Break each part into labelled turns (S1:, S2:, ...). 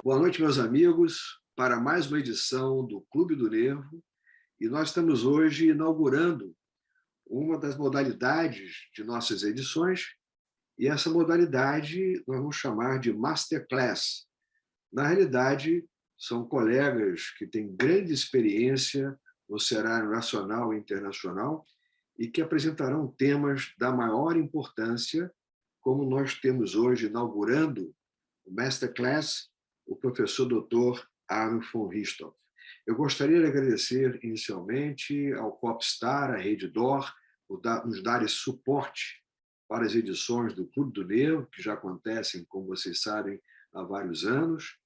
S1: Boa noite, meus amigos, para mais uma edição do Clube do Nervo. E nós estamos hoje inaugurando uma das modalidades de nossas edições, e essa modalidade nós vamos chamar de Masterclass. Na realidade, são colegas que têm grande experiência no cenário nacional e internacional e que apresentarão temas da maior importância, como nós temos hoje inaugurando o Masterclass, o professor Dr. Arno von Richthofen. Eu gostaria de agradecer inicialmente ao Popstar, à Rede DOR, por nos dar esse suporte para as edições do Clube do Nervo, que já acontecem, como vocês sabem, há vários anos,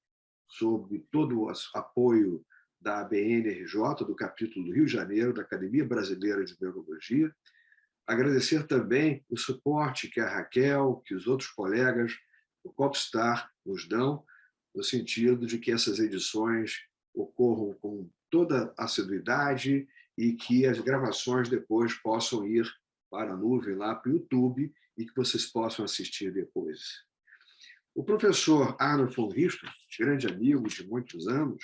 S1: sob todo o apoio da ABNRJ, do capítulo do Rio de Janeiro, da Academia Brasileira de Neurologia. Agradecer também o suporte que a Raquel, que os outros colegas do Popstar nos dão, no sentido de que essas edições ocorram com toda a assiduidade e que as gravações depois possam ir para a nuvem, lá para o YouTube, e que vocês possam assistir depois. O professor Arno von Richthofen, grande amigo de muitos anos,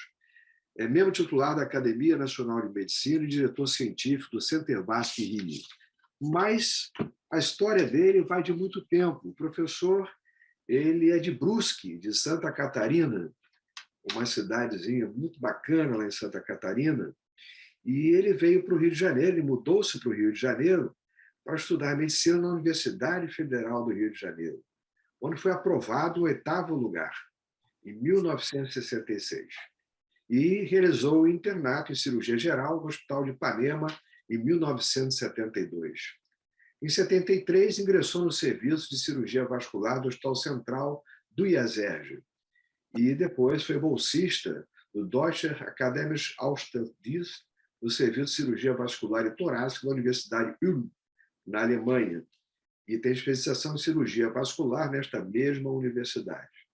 S1: é membro titular da Academia Nacional de Medicina e diretor científico do Center Basque Rio. Mas a história dele vai de muito tempo. O professor ele é de Brusque, de Santa Catarina, uma cidadezinha muito bacana lá em Santa Catarina, e ele veio para o Rio de Janeiro, ele mudou-se para o Rio de Janeiro para estudar medicina na Universidade Federal do Rio de Janeiro, onde foi aprovado o 8º lugar, em 1966, e realizou o internato em cirurgia geral no Hospital de Ipanema, em 1972. Em 73, ingressou no serviço de cirurgia vascular do Hospital Central do IASERJ, e depois foi bolsista do Deutscher Akademischer Austauschdienst no serviço de cirurgia vascular e torácica da Universidade Ulm, na Alemanha, e tem especialização em cirurgia vascular nesta mesma universidade.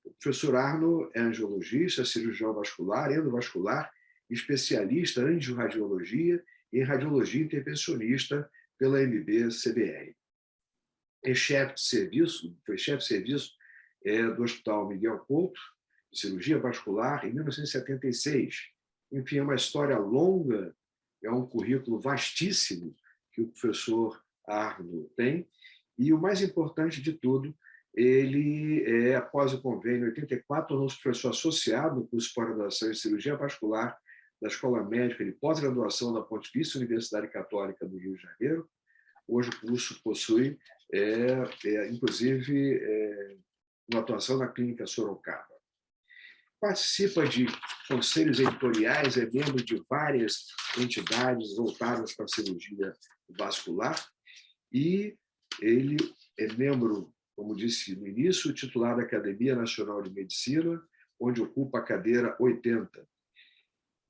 S1: O professor Arno é angiologista, cirurgião vascular, endovascular, especialista em angiorradiologia e em radiologia intervencionista pela MB-CBR. É chefe de serviço, foi chefe de serviço do Hospital Miguel Couto, de cirurgia vascular, em 1976. Enfim, é uma história longa, é um currículo vastíssimo que o professor Arno tem, e o mais importante de tudo, ele, após o convênio em 84, tornou-se professor associado no curso de pós-graduação em cirurgia vascular da Escola Médica de Pós-Graduação da Pontifícia Universidade Católica do Rio de Janeiro. Hoje o curso possui, inclusive, uma atuação na Clínica Sorocaba. Participa de conselhos editoriais, é membro de várias entidades voltadas para a cirurgia vascular, e ele é membro, como disse no início, titular da Academia Nacional de Medicina, onde ocupa a cadeira 80.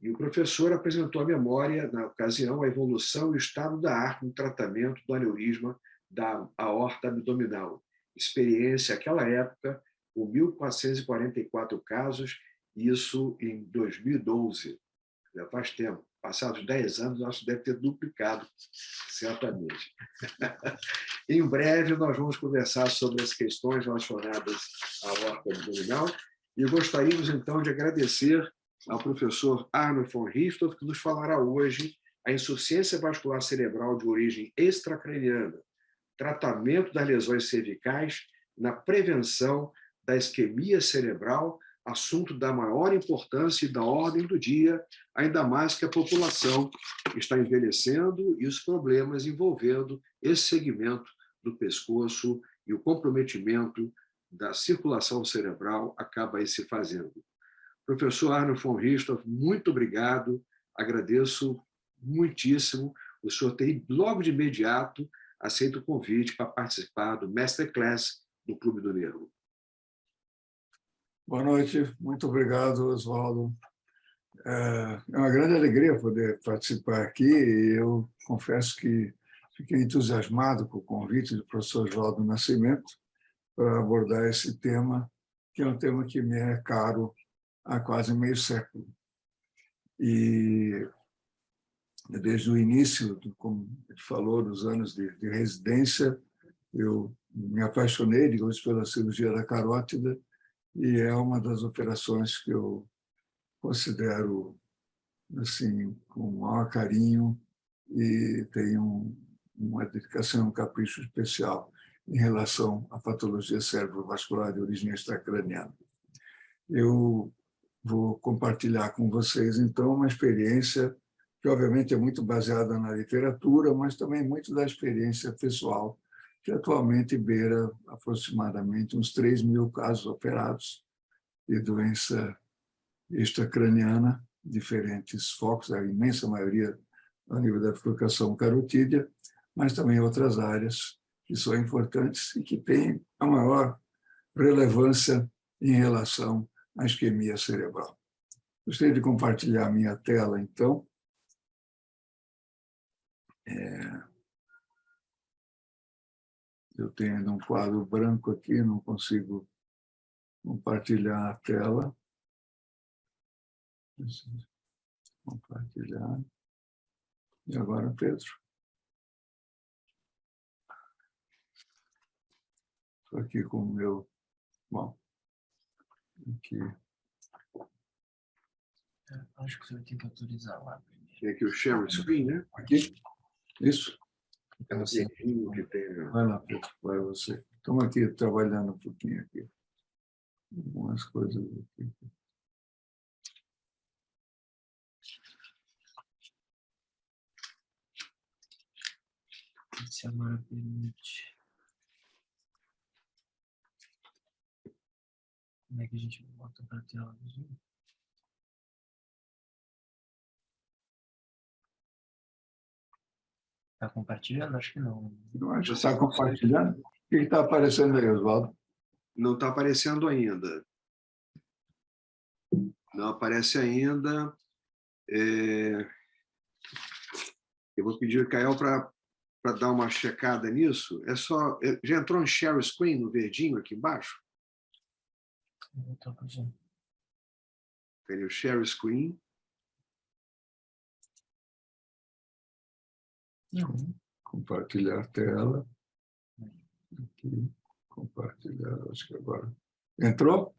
S1: E o professor apresentou à memória, na ocasião, a evolução e o estado da arte no tratamento do aneurisma da aorta abdominal. Experiência, naquela época, com 1.444 casos, isso em 2012. Já faz tempo. Passados 10 anos, acho que deve ter duplicado, certamente. Em breve, nós vamos conversar sobre as questões relacionadas à aorta abdominal, e gostaríamos, então, de agradecer ao professor Arno von Richthofen, que nos falará hoje a insuficiência vascular cerebral de origem extracraniana, tratamento das lesões cervicais, na prevenção da isquemia cerebral, assunto da maior importância e da ordem do dia, ainda mais que a população está envelhecendo e os problemas envolvendo esse segmento do pescoço e o comprometimento da circulação cerebral acaba aí se fazendo. Professor Arno von Richthofen, muito obrigado, agradeço muitíssimo o senhor ter logo de imediato aceito o convite para participar do Masterclass do Clube do Nervo.
S2: Boa noite, muito obrigado, Oswaldo. É uma grande alegria poder participar aqui, e eu confesso que fiquei entusiasmado com o convite do professor Oswaldo Nascimento para abordar esse tema, que é um tema que me é caro há quase meio século. E desde o início, como ele falou, dos anos de residência, eu me apaixonei, digamos, pela cirurgia da carótida, e é uma das operações que eu considero assim com o maior carinho e tenho uma dedicação, um capricho especial em relação à patologia cerebrovascular de origem extracraniana. Eu vou compartilhar com vocês, então, uma experiência que, obviamente, é muito baseada na literatura, mas também muito da experiência pessoal, que atualmente beira aproximadamente uns 3.000 casos operados de doença extracraniana, diferentes focos, a imensa maioria ao nível da bifurcação carotídea, mas também outras áreas que são importantes e que têm a maior relevância em relação à isquemia cerebral. Gostaria de compartilhar a minha tela, então. Eu tenho ainda um quadro branco aqui, não consigo compartilhar a tela. Compartilhar. E agora, Pedro? Estou aqui com o meu... Bom, aqui.
S3: Acho que o senhor tem que autorizar lá primeiro.
S1: Tem aqui o share screen, né?
S2: Aqui? Isso?
S1: É um dedinho que tem...
S2: Vai lá, Pedro, vai você. Estamos aqui trabalhando um pouquinho aqui. Algumas coisas aqui.
S3: Se agora permite. Como é que a gente bota para a tela do Zoom? Está compartilhando? Acho que não.
S2: Eu acho que está compartilhando. O que está aparecendo aí, Oswaldo?
S1: Não está aparecendo ainda. Não aparece ainda. Eu vou pedir ao Kael para dar uma checada nisso. Já entrou em share screen no verdinho aqui embaixo? Tem o share screen.
S2: Compartilhar a tela. Aqui. Compartilhar, acho que agora. Entrou?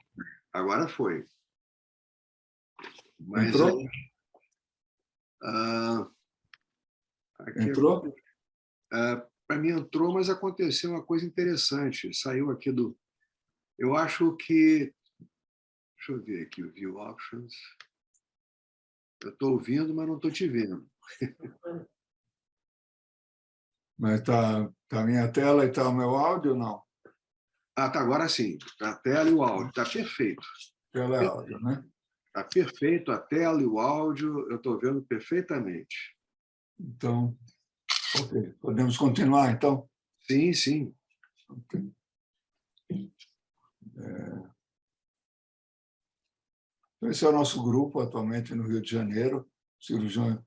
S1: Agora foi. Mas
S2: entrou? Entrou?
S1: Para mim entrou, mas aconteceu uma coisa interessante. Saiu aqui do... Eu acho que... Deixa eu ver aqui o View Options. Eu estou ouvindo, mas não estou te vendo.
S2: Mas está a minha tela e está o meu áudio ou não?
S1: Ah, tá, agora sim. A tela e o áudio. Está perfeito.
S2: Tela é áudio, né?
S1: Está perfeito, a tela e o áudio, eu estou vendo perfeitamente.
S2: Então, ok. Podemos continuar, então?
S1: Sim, sim.
S2: Okay. Esse é o nosso grupo, atualmente, no Rio de Janeiro,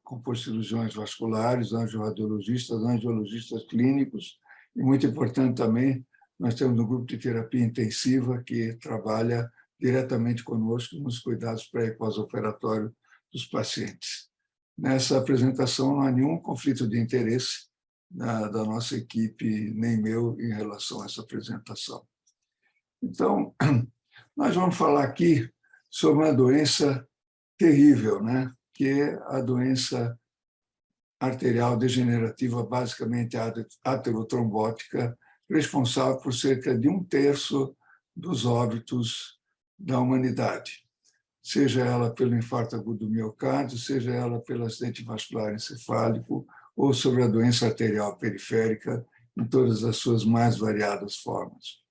S2: composto de cirurgiões vasculares, angioradiologistas, angiologistas clínicos, e, muito importante também, nós temos um grupo de terapia intensiva que trabalha diretamente conosco nos cuidados pré- e pós-operatórios dos pacientes. Nessa apresentação não há nenhum conflito de interesse da nossa equipe, nem meu, em relação a essa apresentação. Então, nós vamos falar aqui sobre uma doença terrível, né? Que é a doença arterial degenerativa, basicamente aterotrombótica, responsável por cerca de 1/3 dos óbitos da humanidade, seja ela pelo infarto agudo do miocárdio, seja ela pelo acidente vascular encefálico ou sobre a doença arterial periférica, em todas as suas mais variadas formas.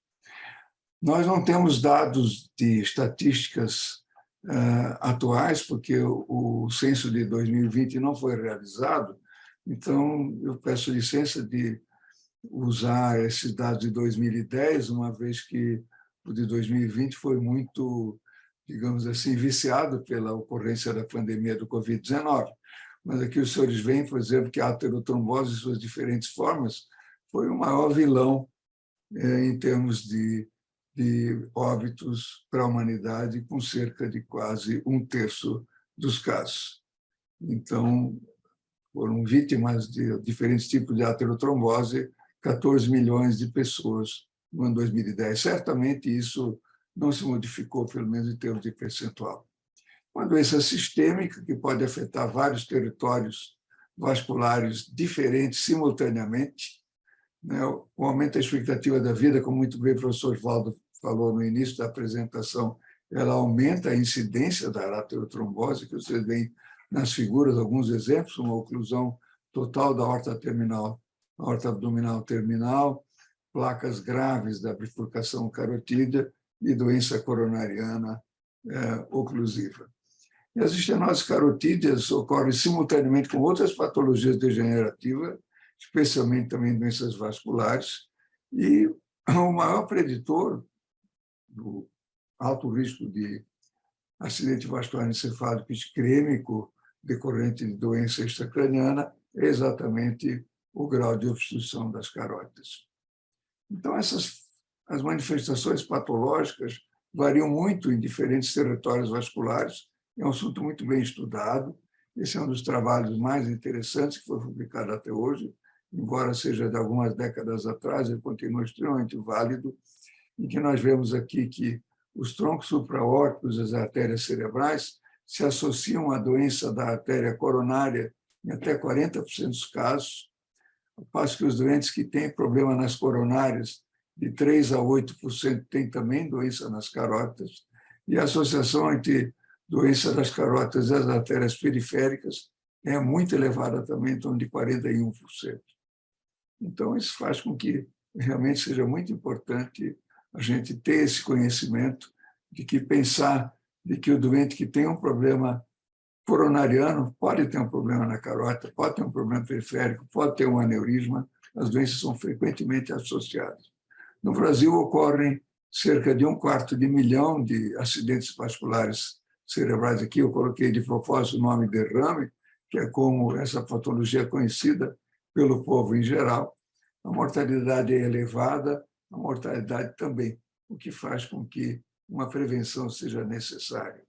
S2: Nós não temos dados de estatísticas atuais, porque o censo de 2020 não foi realizado, então eu peço licença de usar esses dados de 2010, uma vez que o de 2020 foi muito, digamos assim, viciado pela ocorrência da pandemia do Covid-19. Mas aqui os senhores veem, por exemplo, que a aterotrombose, em suas diferentes formas, foi o maior vilão em termos de óbitos para a humanidade, com cerca de quase 1/3 dos casos. Então, foram vítimas de diferentes tipos de aterotrombose 14 milhões de pessoas no ano 2010. Certamente isso não se modificou, pelo menos em termos de percentual. Uma doença sistêmica que pode afetar vários territórios vasculares diferentes simultaneamente, né? O aumento da expectativa da vida, como muito bem o professor Oswaldo falou no início da apresentação, ela aumenta a incidência da arteriotrombose, que vocês veem nas figuras alguns exemplos, uma oclusão total da aorta terminal, aorta abdominal terminal, placas graves da bifurcação carotídea e doença coronariana oclusiva. E as estenoses carotídeas ocorrem simultaneamente com outras patologias degenerativas, especialmente também doenças vasculares, e o maior preditor do alto risco de acidente vascular encefálico isquêmico decorrente de doença extracraniana é exatamente o grau de obstrução das carótidas. Então, as manifestações patológicas variam muito em diferentes territórios vasculares. É um assunto muito bem estudado. Esse é um dos trabalhos mais interessantes que foi publicado até hoje, embora seja de algumas décadas atrás, ele continua extremamente válido, em que nós vemos aqui que os troncos supraórticos e as artérias cerebrais se associam à doença da artéria coronária em até 40% dos casos, ao passo que os doentes que têm problema nas coronárias, de 3% a 8%, têm também doença nas carótidas, e a associação entre doença das carótidas e as artérias periféricas é muito elevada também, em torno de 41%. Então, isso faz com que realmente seja muito importante a gente ter esse conhecimento de que pensar de que o doente que tem um problema coronariano pode ter um problema na carótida, pode ter um problema periférico, pode ter um aneurisma, as doenças são frequentemente associadas. No Brasil, ocorrem cerca de 250.000 de acidentes vasculares cerebrais. Aqui eu coloquei de propósito o nome derrame, que é como essa patologia é conhecida pelo povo em geral. A mortalidade é elevada, a mortalidade também, o que faz com que uma prevenção seja necessária.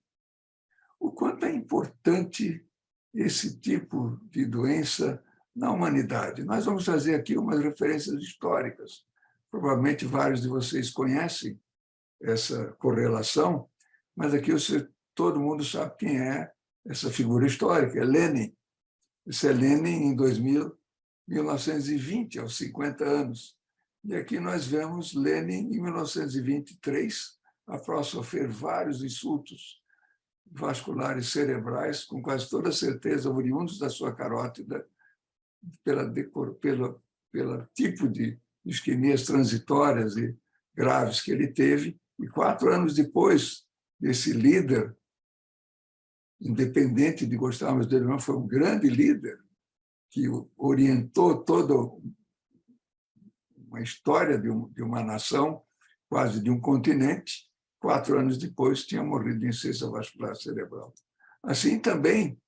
S2: O quanto é importante esse tipo de doença na humanidade? Nós vamos trazer aqui umas referências históricas. Provavelmente vários de vocês conhecem essa correlação, mas aqui todo mundo sabe quem é essa figura histórica, é Lenin. Esse é Lenin em 1920, aos 50 anos. E aqui nós vemos Lenin em 1923, após sofrer vários insultos vasculares cerebrais, com quase toda certeza oriundos da sua carótida, pelo tipo de isquemias transitórias e graves que ele teve. E 4 anos depois, desse líder, independente de gostarmos dele, não, foi um grande líder que orientou toda uma história de uma nação, quase de um continente. 4 anos depois, tinha morrido de insuficiência vascular cerebral. Assim também,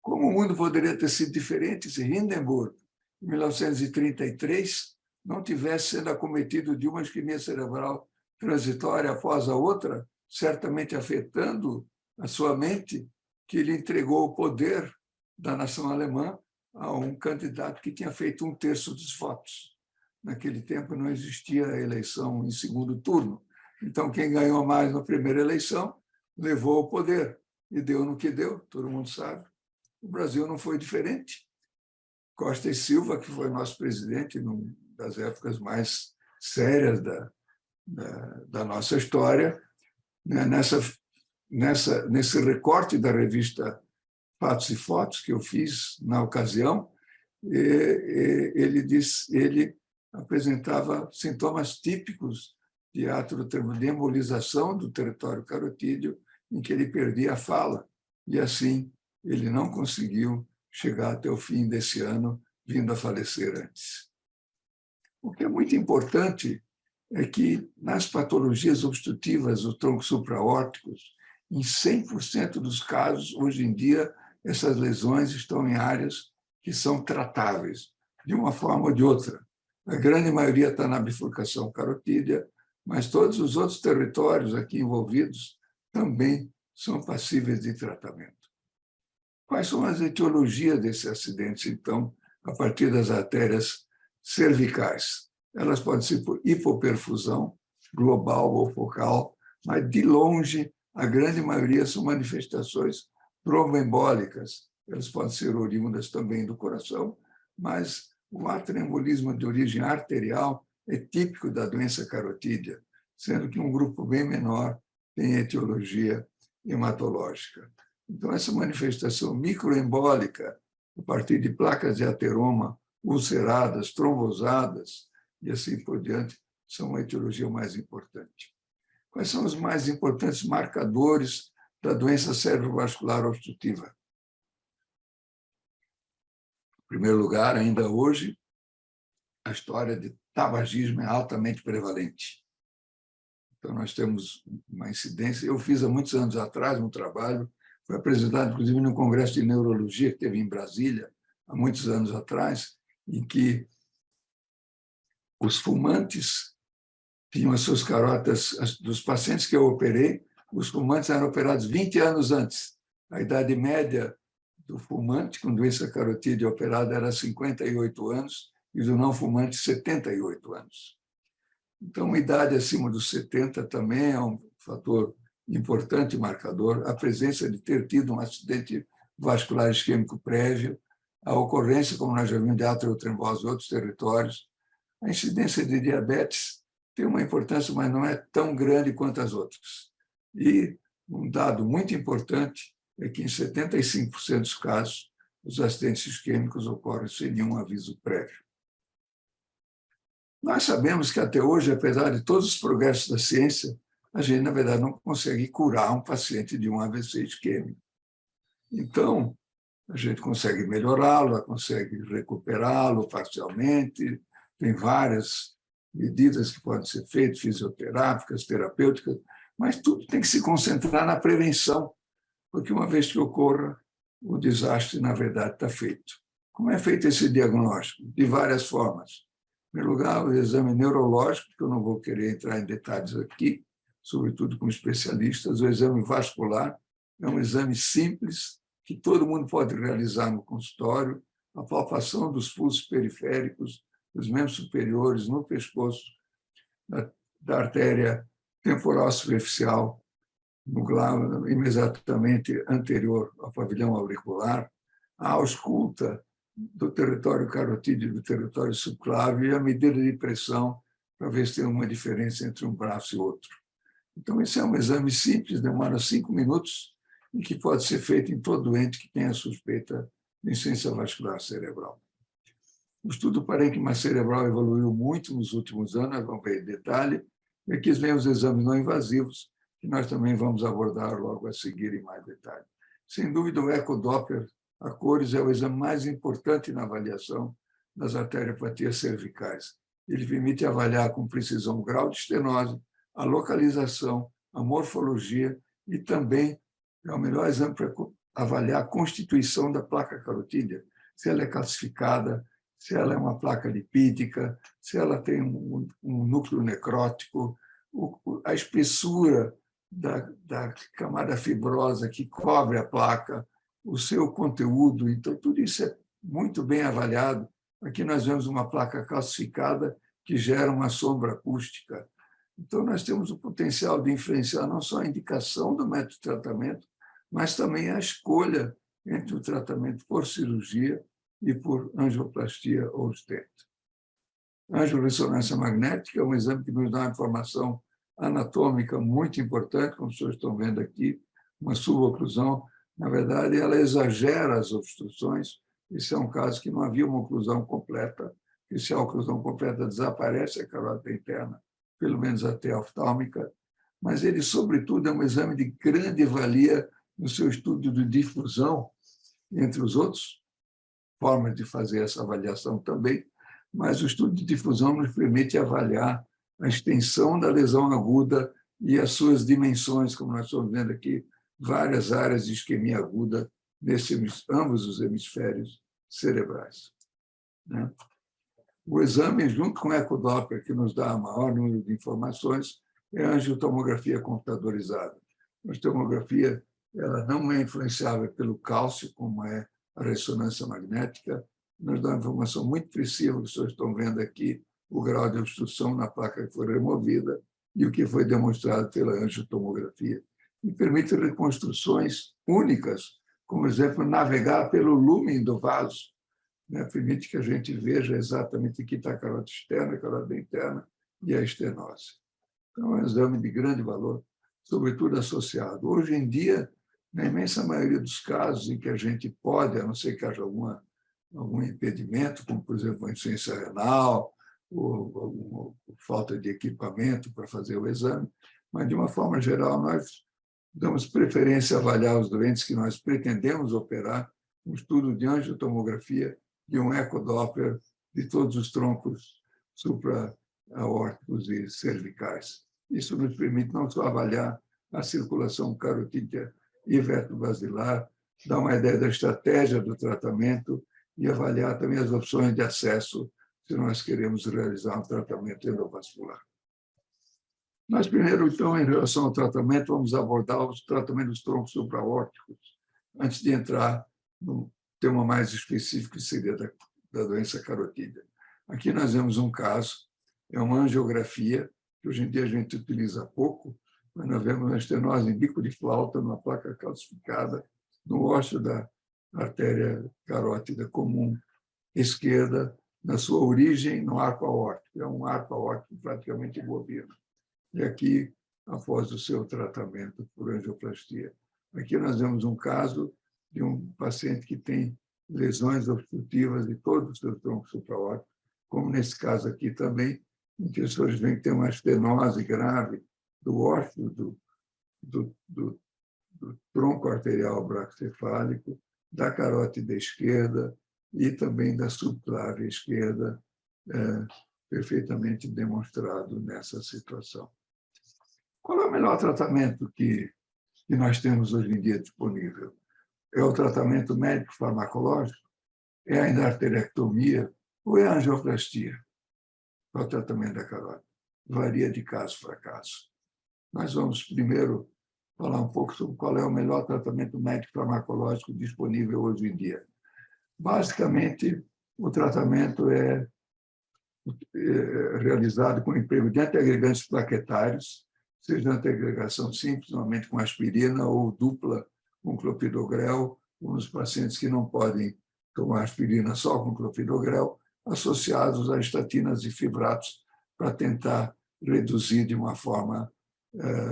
S2: como o mundo poderia ter sido diferente se Hindenburg, em 1933, não tivesse sido acometido de uma isquemia cerebral transitória após a outra, certamente afetando a sua mente, que ele entregou o poder da nação alemã a um candidato que tinha feito 1/3 dos votos. Naquele tempo não existia a eleição em segundo turno. Então, quem ganhou mais na primeira eleição levou o poder. E deu no que deu, todo mundo sabe. O Brasil não foi diferente. Costa e Silva, que foi nosso presidente numa das épocas mais sérias da nossa história, né? Nesse recorte da revista Fatos e Fotos que eu fiz na ocasião, ele apresentava sintomas típicos de embolização do território carotídeo, em que ele perdia a fala, e assim ele não conseguiu chegar até o fim desse ano, vindo a falecer antes. O que é muito importante é que, nas patologias obstrutivas do tronco supraórticos, em 100% dos casos, hoje em dia, essas lesões estão em áreas que são tratáveis, de uma forma ou de outra. A grande maioria está na bifurcação carotídea, mas todos os outros territórios aqui envolvidos também são passíveis de tratamento. Quais são as etiologias desses acidentes, então, a partir das artérias cervicais? Elas podem ser por hipoperfusão global ou focal, mas, de longe, a grande maioria são manifestações tromboembólicas. Elas podem ser oriundas também do coração, mas o atrembolismo de origem arterial é típico da doença carotídea, sendo que um grupo bem menor tem etiologia hematológica. Então, essa manifestação microembólica, a partir de placas de ateroma ulceradas, trombosadas e assim por diante, são a etiologia mais importante. Quais são os mais importantes marcadores da doença cerebrovascular obstrutiva? Em primeiro lugar, ainda hoje, a história de tabagismo é altamente prevalente. Então, nós temos uma incidência. Eu fiz há muitos anos atrás um trabalho, foi apresentado, inclusive, no Congresso de Neurologia, que teve em Brasília, há muitos anos atrás, em que os fumantes tinham as suas carotas, dos pacientes que eu operei, os fumantes eram operados 20 anos antes. A idade média do fumante com doença carotídea operada era 58 anos e do não fumante 78 anos. Então, uma idade acima dos 70 também é um fator importante marcador, a presença de ter tido um acidente vascular isquêmico prévio, a ocorrência, como nós já vimos, de atriotrombose em outros territórios. A incidência de diabetes tem uma importância, mas não é tão grande quanto as outras. E um dado muito importante é que, em 75% dos casos, os acidentes isquêmicos ocorrem sem nenhum aviso prévio. Nós sabemos que, até hoje, apesar de todos os progressos da ciência, a gente, na verdade, não consegue curar um paciente de um AVC isquêmico. Então, a gente consegue melhorá-lo, consegue recuperá-lo parcialmente, tem várias medidas que podem ser feitas, fisioterápicas, terapêuticas, mas tudo tem que se concentrar na prevenção, porque uma vez que ocorra, o desastre, na verdade, está feito. Como é feito esse diagnóstico? De várias formas. Em primeiro lugar, o exame neurológico, que eu não vou querer entrar em detalhes aqui, sobretudo com especialistas. O exame vascular é um exame simples, que todo mundo pode realizar no consultório, a palpação dos pulsos periféricos, dos membros superiores, no pescoço, da artéria temporal superficial, no glândula imediatamente anterior ao pavilhão auricular, a ausculta do território carotídeo e do território subclávio e a medida de pressão para ver se tem uma diferença entre um braço e outro. Então, esse é um exame simples, demora 5 minutos e que pode ser feito em todo doente que tenha suspeita de insuficiência vascular cerebral. O estudo do parênquima cerebral evoluiu muito nos últimos anos, nós vamos ver em detalhe, e aqui vem os exames não invasivos, que nós também vamos abordar logo a seguir em mais detalhe. Sem dúvida, o ecodoppler a cores é o exame mais importante na avaliação das arteriopatias cervicais. Ele permite avaliar com precisão o grau de estenose, a localização, a morfologia e também é o melhor exame para avaliar a constituição da placa carotídea, se ela é calcificada, se ela é uma placa lipídica, se ela tem um núcleo necrótico, a espessura da camada fibrosa que cobre a placa, o seu conteúdo. Então, tudo isso é muito bem avaliado. Aqui nós vemos uma placa calcificada que gera uma sombra acústica. Então, nós temos o potencial de influenciar não só a indicação do método de tratamento, mas também a escolha entre o tratamento por cirurgia e por angioplastia ou stent. A angiorressonância magnética é um exame que nos dá uma informação anatômica muito importante, como vocês estão vendo aqui, uma suboclusão. Na verdade, ela exagera as obstruções. Esse é um caso que não havia uma oclusão completa, e se a oclusão completa desaparece, a carota interna, pelo menos até a oftálmica, mas ele, sobretudo, é um exame de grande valia no seu estudo de difusão, entre os outros formas de fazer essa avaliação também, mas o estudo de difusão nos permite avaliar a extensão da lesão aguda e as suas dimensões, como nós estamos vendo aqui, várias áreas de isquemia aguda nesses ambos os hemisférios cerebrais. O exame, junto com o ecodoppler, que nos dá maior número de informações, é a angiotomografia computadorizada. A angiotomografia ela não é influenciável pelo cálcio, como é a ressonância magnética, nos dá uma informação muito precisa, vocês estão vendo aqui o grau de obstrução na placa que foi removida, e o que foi demonstrado pela angiotomografia. E permite reconstruções únicas, como, por exemplo, navegar pelo lúmen do vaso, né? Permite que a gente veja exatamente aqui está a carota externa, a carota interna e a estenose. Então, é um exame de grande valor, sobretudo associado. Hoje em dia, na imensa maioria dos casos em que a gente pode, a não ser que haja algum impedimento, como, por exemplo, a insuficiência renal, ou falta de equipamento para fazer o exame, mas, de uma forma geral, nós damos preferência a avaliar os doentes que nós pretendemos operar, um estudo de angiotomografia e um ecodoppler de todos os troncos supraaórticos e cervicais. Isso nos permite não só avaliar a circulação carotídea e retrobasilar, dar uma ideia da estratégia do tratamento e avaliar também as opções de acesso se nós queremos realizar um tratamento endovascular. Nós primeiro, então, em relação ao tratamento, vamos abordar o tratamento dos troncos supraórticos, antes de entrar no tema mais específico, que seria da doença carotídea. Aqui nós vemos um caso, é uma angiografia, que hoje em dia a gente utiliza pouco, mas nós vemos uma estenose em bico de flauta, numa placa calcificada, no ósseo da artéria carótida comum esquerda, na sua origem no arco aórtico. É um arco aórtico praticamente bovino. E aqui, após o seu tratamento por angioplastia. Aqui nós vemos um caso de um paciente que tem lesões obstrutivas de todo o seu tronco supraórtico, como nesse caso aqui também, em que os senhores veem que tem uma estenose grave do ósseo do tronco arterial braquicefálico, da carótida esquerda e também da subclávia esquerda, perfeitamente demonstrado nessa situação. Qual é o melhor tratamento que nós temos hoje em dia disponível? É o tratamento médico-farmacológico? É a arteriectomia? Ou é a angioplastia? Qual é o tratamento da carótida? Varia de caso para caso. Nós vamos primeiro falar um pouco sobre qual é o melhor tratamento médico-farmacológico disponível hoje em dia. Basicamente, o tratamento é realizado com o emprego de antiagregantes plaquetários, seja antiagregação simples, normalmente com aspirina, ou dupla com clopidogrel, ou nos pacientes que não podem tomar aspirina só com clopidogrel, associados a estatinas e fibratos, para tentar reduzir de uma forma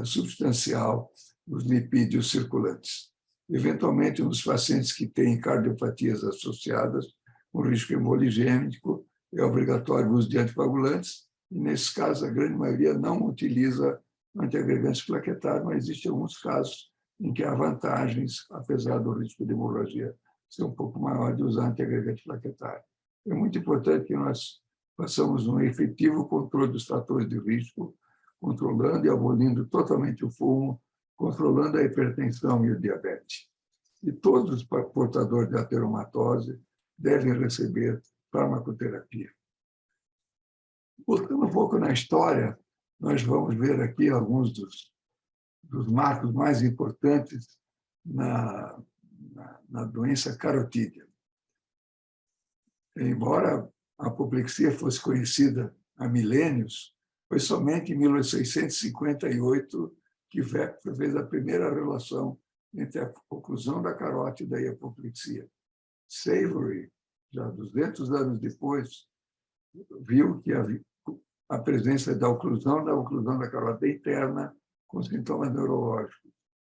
S2: substancial os lipídios circulantes. Eventualmente, nos pacientes que têm cardiopatias associadas, com risco hemoligêmico, é obrigatório o uso de anticoagulantes, e, nesses casos, a grande maioria não utiliza antiagregantes plaquetários, mas existem alguns casos em que há vantagens, apesar do risco de hemorragia ser um pouco maior, de usar antiagregante plaquetário. É muito importante que nós façamos um efetivo controle dos fatores de risco, controlando e abolindo totalmente o fumo, controlando a hipertensão e o diabetes. E todos os portadores de ateromatose devem receber farmacoterapia. Voltando um pouco na história, nós vamos ver aqui alguns dos marcos mais importantes na doença carotídea. Embora a apoplexia fosse conhecida há milênios, foi somente em 1658 que Vector fez a primeira relação entre a oclusão da carótida e a apoplexia. Savory, já 200 anos depois, viu que a presença da oclusão da carótida interna com sintomas neurológicos.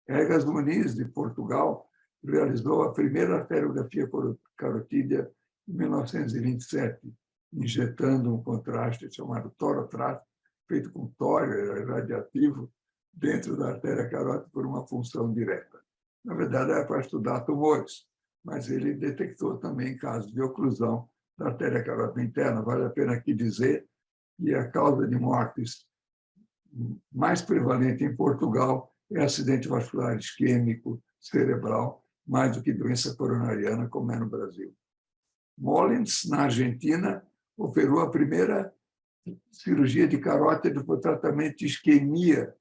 S2: Egas Muniz, de Portugal, realizou a primeira arteriografia carotídea em 1927, injetando um contraste chamado torotrato, feito com tório radiativo, dentro da artéria carótida por uma função direta. Na verdade, era para estudar tumores, mas ele detectou também casos de oclusão da artéria carótida interna. Vale a pena aqui dizer que a causa de mortes mais prevalente em Portugal é acidente vascular isquêmico cerebral, mais do que doença coronariana, como é no Brasil. Mollins, na Argentina, operou a primeira cirurgia de carótida para o tratamento de isquemia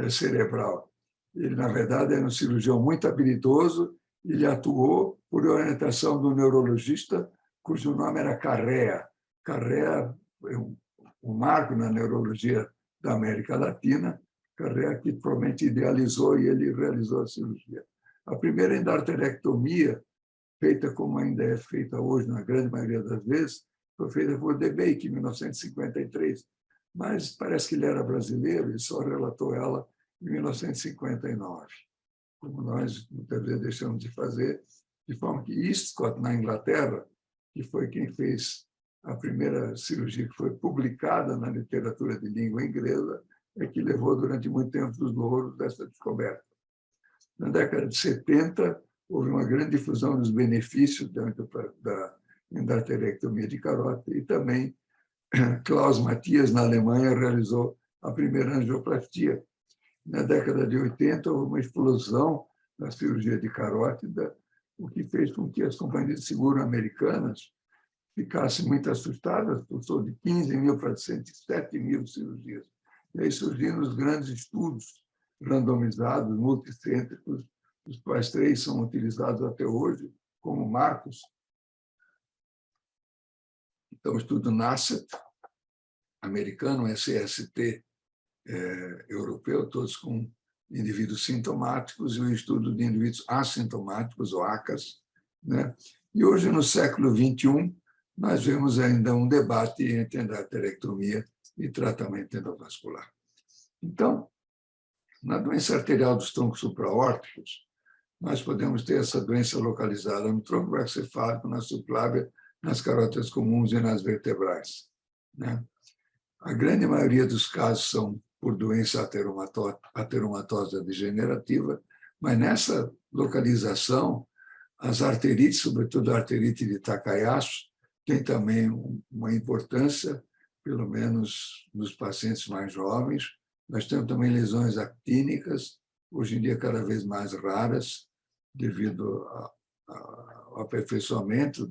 S2: cerebral. Ele, na verdade, era um cirurgião muito habilidoso, ele atuou por orientação do neurologista, cujo nome era Carrea. Carrea é um marco na neurologia da América Latina, Carrère, que provavelmente idealizou e ele realizou a cirurgia. A primeira endarterectomia, feita como ainda é feita hoje, na grande maioria das vezes, foi feita por De Bake, em 1953, mas parece que ele era brasileiro e só relatou ela em 1959, como nós muitas vezes deixamos de fazer, de forma que Eastcott, na Inglaterra, que foi quem fez a primeira cirurgia que foi publicada na literatura de língua inglesa, é que levou durante muito tempo os louros dessa descoberta. Na década de 70, houve uma grande difusão dos benefícios da endarterectomia de carótida e também Klaus Matthias, na Alemanha, realizou a primeira angioplastia. Na década de 80, houve uma explosão na cirurgia de carótida, o que fez com que as companhias de seguro americanas ficassem muito assustadas, passou de 15 mil para 107 mil cirurgias. E aí surgiram os grandes estudos randomizados, multicêntricos, os quais 3 são utilizados até hoje como marcos. Então, o estudo NASCET, americano, SST europeu, todos com indivíduos sintomáticos, e o estudo de indivíduos assintomáticos, ou ACAS. Né? E hoje, no século XXI, nós vemos ainda um debate entre endarterectomia e tratamento endovascular. Então, na doença arterial dos troncos supraórticos, nós podemos ter essa doença localizada no tronco braquicefálico, na subclávia, nas carótidas comuns e nas vertebrais. Né? A grande maioria dos casos são por doença ateromatosa degenerativa, mas nessa localização, as arterites, sobretudo a arterite de Takayasu, tem também uma importância, pelo menos nos pacientes mais jovens. Nós temos também lesões actínicas, hoje em dia cada vez mais raras, devido ao aperfeiçoamento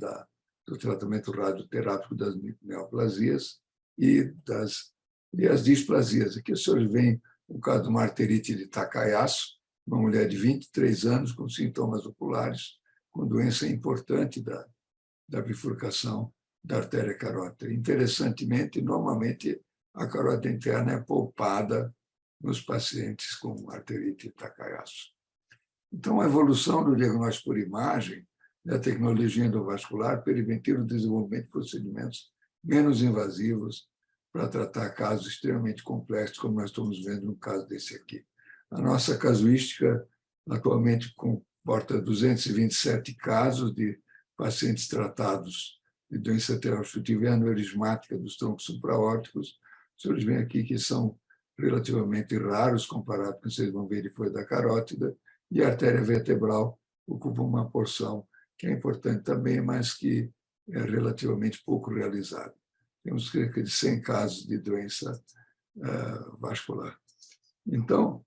S2: do tratamento radioterápico das neoplasias e as displasias. Aqui os senhores veem o caso de uma arterite de Takayasu, uma mulher de 23 anos com sintomas oculares, com doença importante da bifurcação da artéria carótida. Interessantemente, normalmente, a carótida interna é poupada nos pacientes com arterite Takayasu. Então, a evolução do diagnóstico por imagem da tecnologia endovascular permitiu o desenvolvimento de procedimentos menos invasivos para tratar casos extremamente complexos, como nós estamos vendo no caso desse aqui. A nossa casuística atualmente comporta 227 casos de pacientes tratados de doença arterial obstrutiva e aneurismática dos troncos supraórticos. Os senhores veem aqui que são relativamente raros comparado com, vocês vão ver, depois da carótida, e a artéria vertebral ocupa uma porção que é importante também, mas que é relativamente pouco realizada. Temos cerca de 100 casos de doença vascular. Então,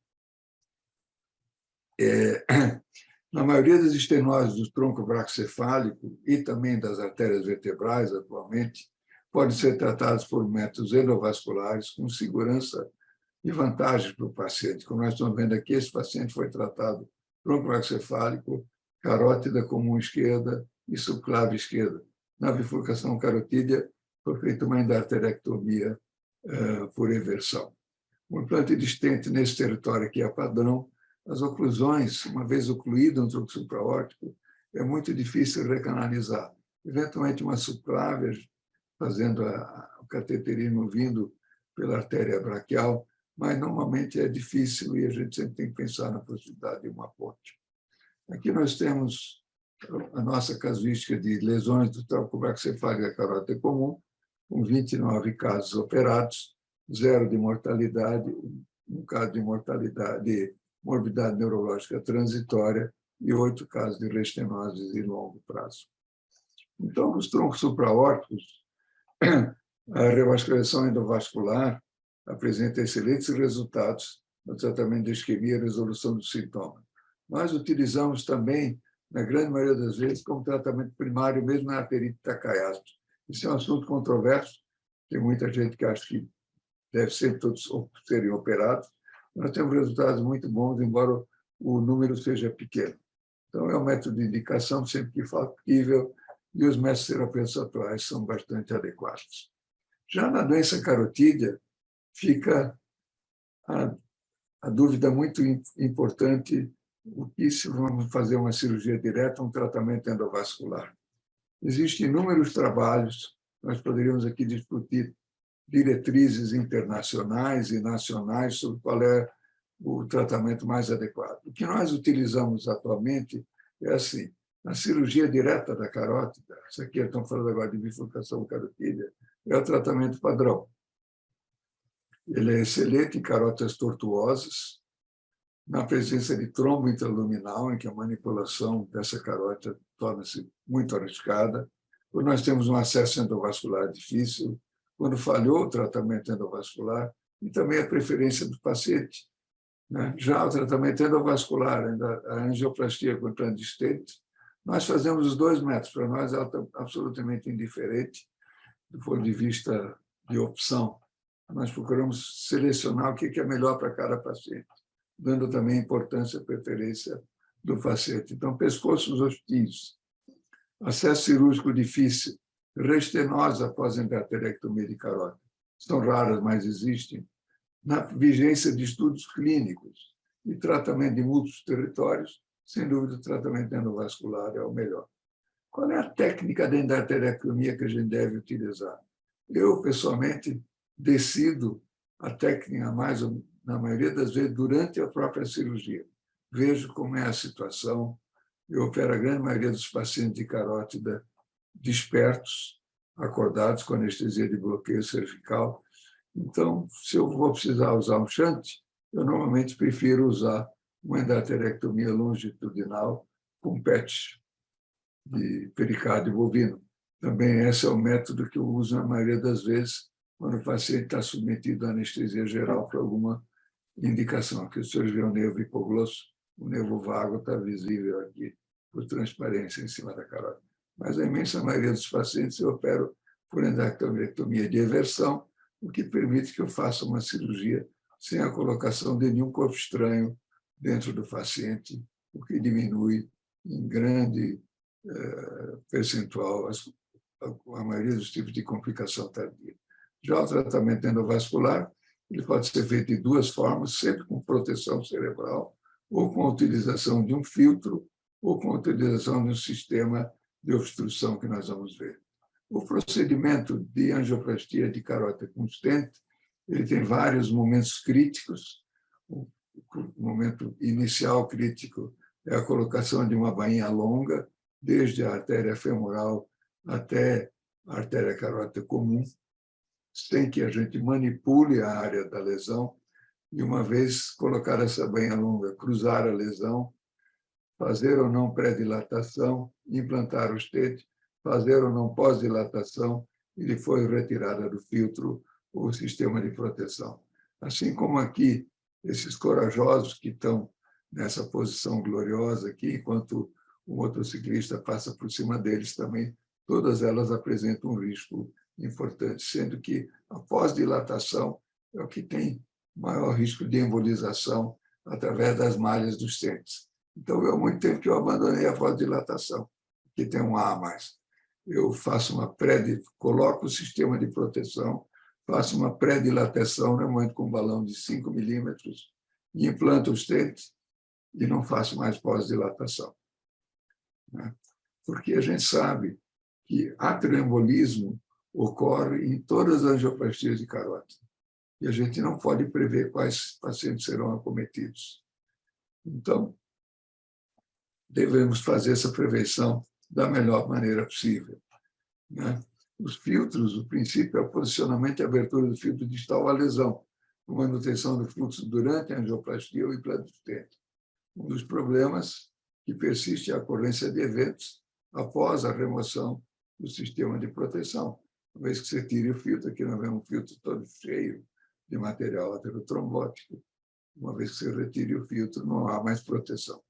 S2: na maioria das estenoses do tronco braquicefálico e também das artérias vertebrais, atualmente, podem ser tratados por métodos endovasculares com segurança e vantagens para o paciente. Como nós estamos vendo aqui, esse paciente foi tratado tronco braquicefálico, carótida comum esquerda e subclave esquerda. Na bifurcação carotídea, foi feita uma endarterectomia por eversão. O implante de stent nesse território aqui é padrão. As oclusões, uma vez ocluído um tronco supraórtico, é muito difícil recanalizar. Eventualmente, uma subclave, fazendo o cateterismo vindo pela artéria braquial, mas normalmente é difícil e a gente sempre tem que pensar na possibilidade de uma ponte. Aqui nós temos a nossa casuística de lesões do tronco braquicefálico da carótida comum, com 29 casos operados, 0 de mortalidade, um caso de mortalidade, de morbidade neurológica transitória e 8 casos de restenose de longo prazo. Então, nos troncos supraórticos, a revascularização endovascular apresenta excelentes resultados no tratamento da isquemia e resolução dos sintomas. Nós utilizamos também, na grande maioria das vezes, como tratamento primário, mesmo na arterite Takayasu. Isso é um assunto controverso, tem muita gente que acha que deve ser todos serem operados. Nós temos resultados muito bons, embora o número seja pequeno. Então, é um método de indicação sempre que factível e os métodos terapêuticos atuais são bastante adequados. Já na doença carotídea, fica a dúvida muito importante, o que se vamos fazer uma cirurgia direta, um tratamento endovascular. Existem inúmeros trabalhos, nós poderíamos aqui discutir diretrizes internacionais e nacionais sobre qual é o tratamento mais adequado. O que nós utilizamos atualmente é assim, a cirurgia direta da carótida, isso aqui estamos falando agora de bifurcação carotídea, é o tratamento padrão. Ele é excelente em carótidas tortuosas, na presença de trombo intraluminal, em que a manipulação dessa carótida torna-se muito arriscada, quando nós temos um acesso endovascular difícil, quando falhou o tratamento endovascular, e também a preferência do paciente. Já o tratamento endovascular, a angioplastia com implante de stent, nós fazemos os 2 métodos, para nós é absolutamente indiferente, do ponto de vista de opção. Nós procuramos selecionar o que é melhor para cada paciente, dando também importância à preferência do paciente. Então, pescoços hostis, acesso cirúrgico difícil, restenose após endarterectomia de carótida, são raras, mas existem, na vigência de estudos clínicos e tratamento de múltiplos territórios, sem dúvida o tratamento endovascular é o melhor. Qual é a técnica da endarterectomia que a gente deve utilizar? Eu, pessoalmente, decido a técnica mais, na maioria das vezes, durante a própria cirurgia. Vejo como é a situação. Eu opero a grande maioria dos pacientes de carótida despertos, acordados com anestesia de bloqueio cervical. Então, se eu vou precisar usar um shunt, eu normalmente prefiro usar uma endarterectomia longitudinal com PET de pericárdio bovino. Também esse é o método que eu uso na maioria das vezes quando o paciente está submetido à anestesia geral por alguma indicação. Aqui o senhor vê o nervo hipoglosso, o nervo vago está visível aqui por transparência em cima da carótida. Mas a imensa maioria dos pacientes eu opero por endarterectomia de eversão, o que permite que eu faça uma cirurgia sem a colocação de nenhum corpo estranho dentro do paciente, o que diminui em grande percentual a maioria dos tipos de complicação tardia. Já o tratamento endovascular, ele pode ser feito de 2 formas, sempre com proteção cerebral, ou com a utilização de um filtro, ou com a utilização de um sistema de obstrução que nós vamos ver. O procedimento de angioplastia de carótida com stent, ele tem vários momentos críticos. O momento inicial crítico é a colocação de uma bainha longa, desde a artéria femoral até a artéria carótida comum, sem que a gente manipule a área da lesão, e uma vez colocar essa bainha longa, cruzar a lesão, fazer ou não pré-dilatação, implantar o stent, fazer ou não pós-dilatação, e depois retirada do filtro ou sistema de proteção. Assim como aqui, esses corajosos que estão nessa posição gloriosa aqui, enquanto o motociclista passa por cima deles também, todas elas apresentam um risco importante, sendo que a pós-dilatação é o que tem maior risco de embolização através das malhas dos stents. Então, há muito tempo que eu abandonei a pós-dilatação, que tem um A a mais. Eu faço uma coloco o sistema de proteção, faço uma pré-dilatação, normalmente com um balão de 5 milímetros, e implanto os stents e não faço mais pós-dilatação. Porque a gente sabe que atrioembolismo ocorre em todas as angioplastias de carótida. E a gente não pode prever quais pacientes serão acometidos. Então, devemos fazer essa prevenção da melhor maneira possível. Os filtros, o princípio é o posicionamento e abertura do filtro distal à lesão, com manutenção do fluxo durante a angioplastia ou implante de stent. Um dos problemas que persiste é a ocorrência de eventos após a remoção do sistema de proteção. Uma vez que você tire o filtro, aqui nós vemos um filtro todo cheio de material aterotrombótico, uma vez que você retire o filtro, não há mais proteção.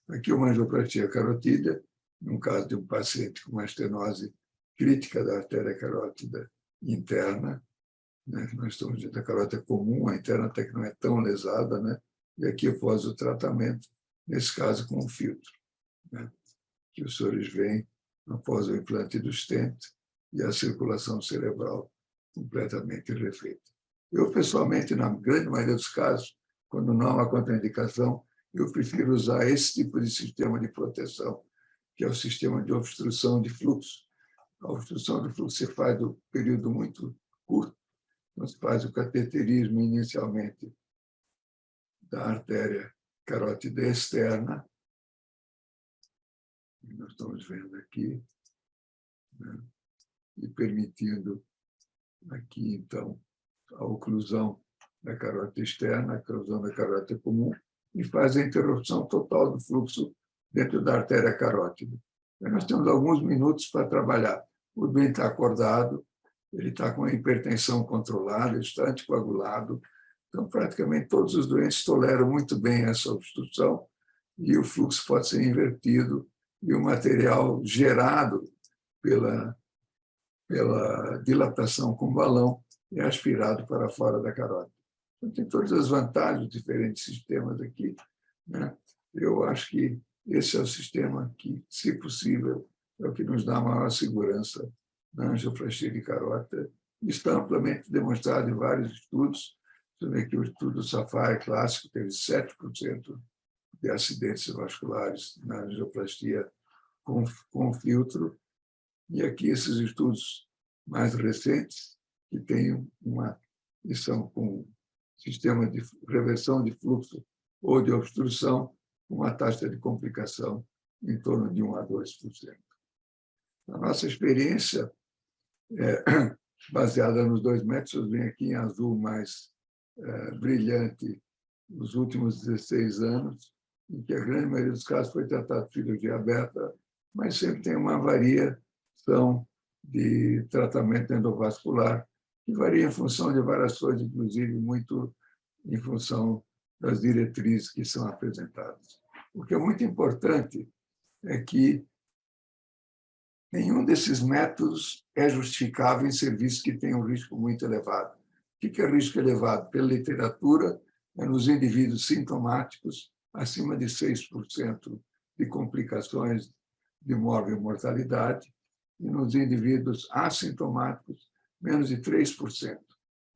S2: Aqui uma angioplastia carotídea, no caso de um paciente com uma estenose crítica da artéria carótida interna, nós estamos dentro da carótida comum, a interna até que não é tão lesada, e aqui após o tratamento, nesse caso com um filtro, que os senhores veem após o implante do stent e a circulação cerebral completamente refeita. Eu, pessoalmente, na grande maioria dos casos, quando não há contraindicação, eu prefiro usar esse tipo de sistema de proteção, que é o sistema de obstrução de fluxo. A obstrução de fluxo se faz do período muito curto, então se faz o cateterismo inicialmente da artéria carótida externa, que nós estamos vendo aqui, né? E permitindo aqui, então, a oclusão da carótida externa, a oclusão da carótida comum, e faz a interrupção total do fluxo dentro da artéria carótida. Então, nós temos alguns minutos para trabalhar. O doente está acordado, ele está com a hipertensão controlada, ele está anticoagulado. Então, praticamente todos os doentes toleram muito bem essa obstrução e o fluxo pode ser invertido e o material gerado pela dilatação com balão é aspirado para fora da carótida. Então, tem todas as vantagens dos diferentes sistemas aqui, né? Eu acho que esse é o sistema que, se possível, é o que nos dá maior segurança na angioplastia de carótida. Está amplamente demonstrado em vários estudos. Você vê que o estudo Sapphire clássico teve 7% de acidentes vasculares na angioplastia com filtro. E aqui esses estudos mais recentes, que têm são com sistema de reversão de fluxo ou de obstrução, uma taxa de complicação em torno de 1 a 2%. A nossa experiência é baseada nos 2 métodos, vem aqui em azul mais brilhante, nos últimos 16 anos, em que a grande maioria dos casos foi tratado de cirurgia aberta, mas sempre tem uma variação de tratamento endovascular, que varia em função de várias coisas, inclusive muito em função das diretrizes que são apresentadas. O que é muito importante é que nenhum desses métodos é justificável em serviços que têm um risco muito elevado. O que é risco elevado? Pela literatura, é nos indivíduos sintomáticos, acima de 6% de complicações de morte e mortalidade, e nos indivíduos assintomáticos, menos de 3%.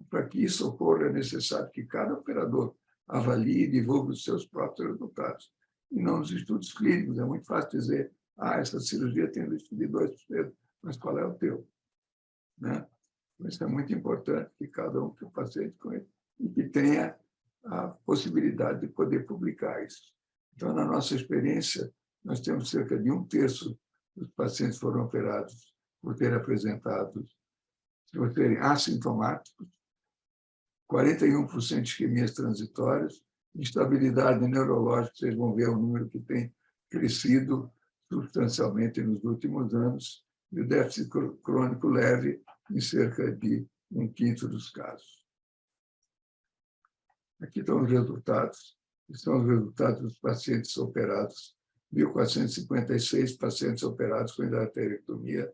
S2: Para que isso ocorra, é necessário que cada operador avalie e divulgue os seus próprios resultados, e não nos estudos clínicos. É muito fácil dizer, essa cirurgia tem risco de 2%, mas qual é o teu? Né? Isso é muito importante que cada um, que o paciente conheça, e que tenha a possibilidade de poder publicar isso. Então, na nossa experiência, nós temos cerca de 1/3 dos pacientes foram operados por ter apresentado, por terem assintomáticos, 41% de isquemias transitórias, instabilidade neurológica, vocês vão ver o número que tem crescido substancialmente nos últimos anos, e o déficit crônico leve em cerca de 1/5 dos casos. Aqui estão os resultados, são os resultados dos pacientes operados, 1.456 pacientes operados com hidaterectomia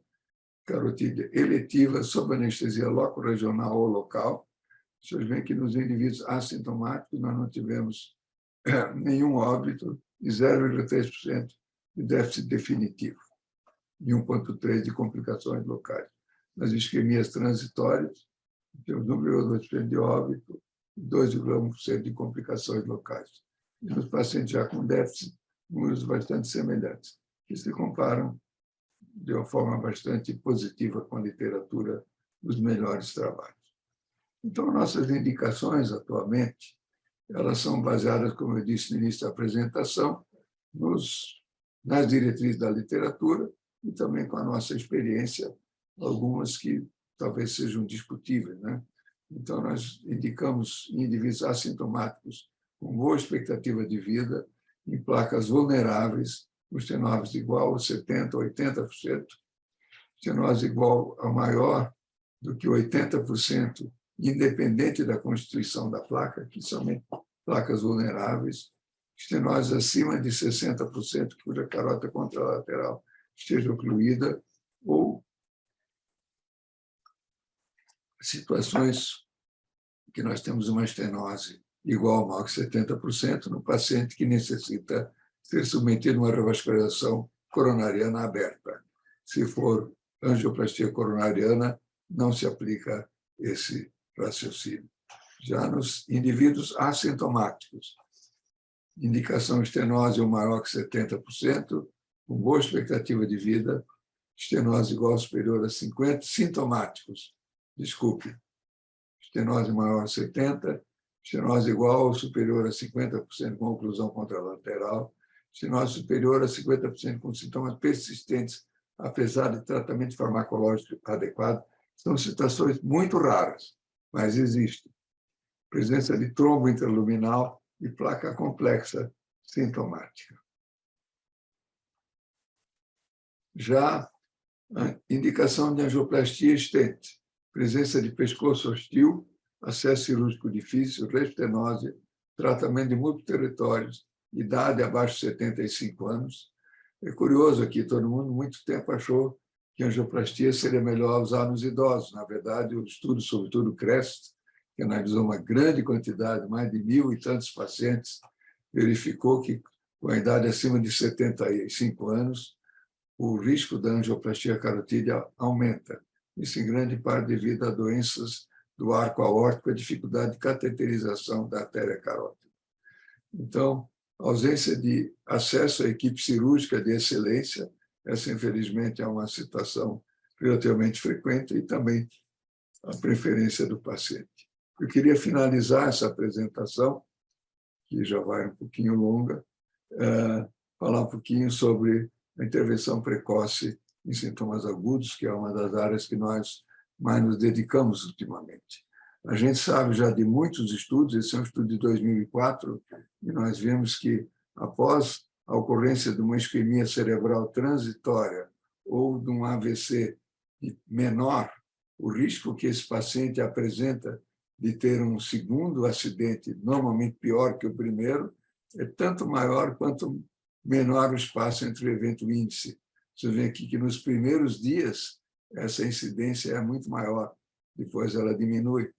S2: carotídea eletiva sob anestesia loco-regional ou local. Vocês veem que nos indivíduos assintomáticos nós não tivemos nenhum óbito e 0,3% de déficit definitivo e 1,3% de complicações locais. Nas isquemias transitórias, temos 1,2% de óbito e 2,1% de complicações locais. E nos pacientes já com déficit, números bastante semelhantes, que se comparam de uma forma bastante positiva com a literatura dos melhores trabalhos. Então, nossas indicações atualmente, elas são baseadas, como eu disse no início da apresentação, nas diretrizes da literatura e também com a nossa experiência, algumas que talvez sejam discutíveis, né? Então, nós indicamos em indivíduos assintomáticos com boa expectativa de vida, em placas vulneráveis, com estenose igual a 70% a 80%, estenose igual a maior do que 80%, independente da constituição da placa, que são placas vulneráveis, estenose acima de 60%, cuja carota contralateral esteja ocluída, ou situações que nós temos uma estenose igual ou maior que 70% no paciente que necessita ser submetido a uma revascularização coronariana aberta. Se for angioplastia coronariana, não se aplica esse raciocínio. Já nos indivíduos assintomáticos, indicação estenose ou maior que 70%, com boa expectativa de vida, estenose igual ou superior a 50%, sintomáticos, desculpe, estenose maior a 70%, estenose igual ou superior a 50% com oclusão contralateral, estenose superior a 50% com sintomas persistentes, apesar de tratamento farmacológico adequado. São situações muito raras, mas existem. Presença de trombo intraluminal e placa complexa sintomática. Já a indicação de angioplastia estente, presença de pescoço hostil, acesso cirúrgico difícil, restenose, tratamento de múltiplos territórios, idade abaixo de 75 anos. É curioso aqui, todo mundo muito tempo achou que a angioplastia seria melhor usar nos idosos. Na verdade, o estudo, sobretudo o CREST, que analisou uma grande quantidade, mais de 1.000 e tantos pacientes, verificou que, com a idade acima de 75 anos, o risco da angioplastia carotídea aumenta. Isso, em grande parte, devido a doenças do arco aórtico, a dificuldade de cateterização da artéria carótida. Então, ausência de acesso à equipe cirúrgica de excelência, essa, infelizmente, é uma situação relativamente frequente, e também a preferência do paciente. Eu queria finalizar essa apresentação, que já vai um pouquinho longa, falar um pouquinho sobre a intervenção precoce em sintomas agudos, que é uma das áreas que nós mais nos dedicamos ultimamente. A gente sabe já de muitos estudos, esse é um estudo de 2004, e nós vemos que, após a ocorrência de uma isquemia cerebral transitória ou de um AVC menor, o risco que esse paciente apresenta de ter um segundo acidente, normalmente pior que o primeiro, é tanto maior quanto menor o espaço entre o evento e o índice. Você vê aqui que nos primeiros dias essa incidência é muito maior, depois ela diminui.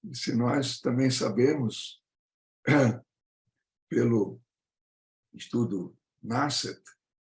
S2: E se nós também sabemos, pelo estudo NARCET,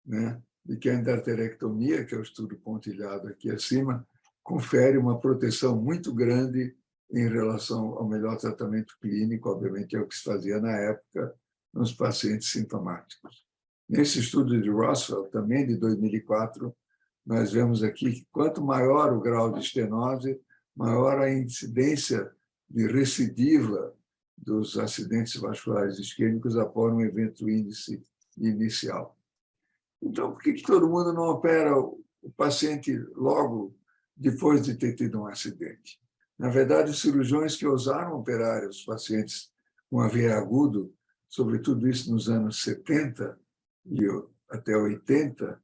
S2: né, de que a endarterectomia, que é o estudo pontilhado aqui acima, confere uma proteção muito grande em relação ao melhor tratamento clínico, obviamente é o que se fazia na época, nos pacientes sintomáticos. Nesse estudo de Roswell, também de 2004, nós vemos aqui que quanto maior o grau de estenose, maior a incidência de recidiva dos acidentes vasculares isquêmicos após um evento índice inicial. Então, por que todo mundo não opera o paciente logo depois de ter tido um acidente? Na verdade, os cirurgiões que ousaram operar os pacientes com AVE agudo, sobretudo isso nos anos 70 e até 80,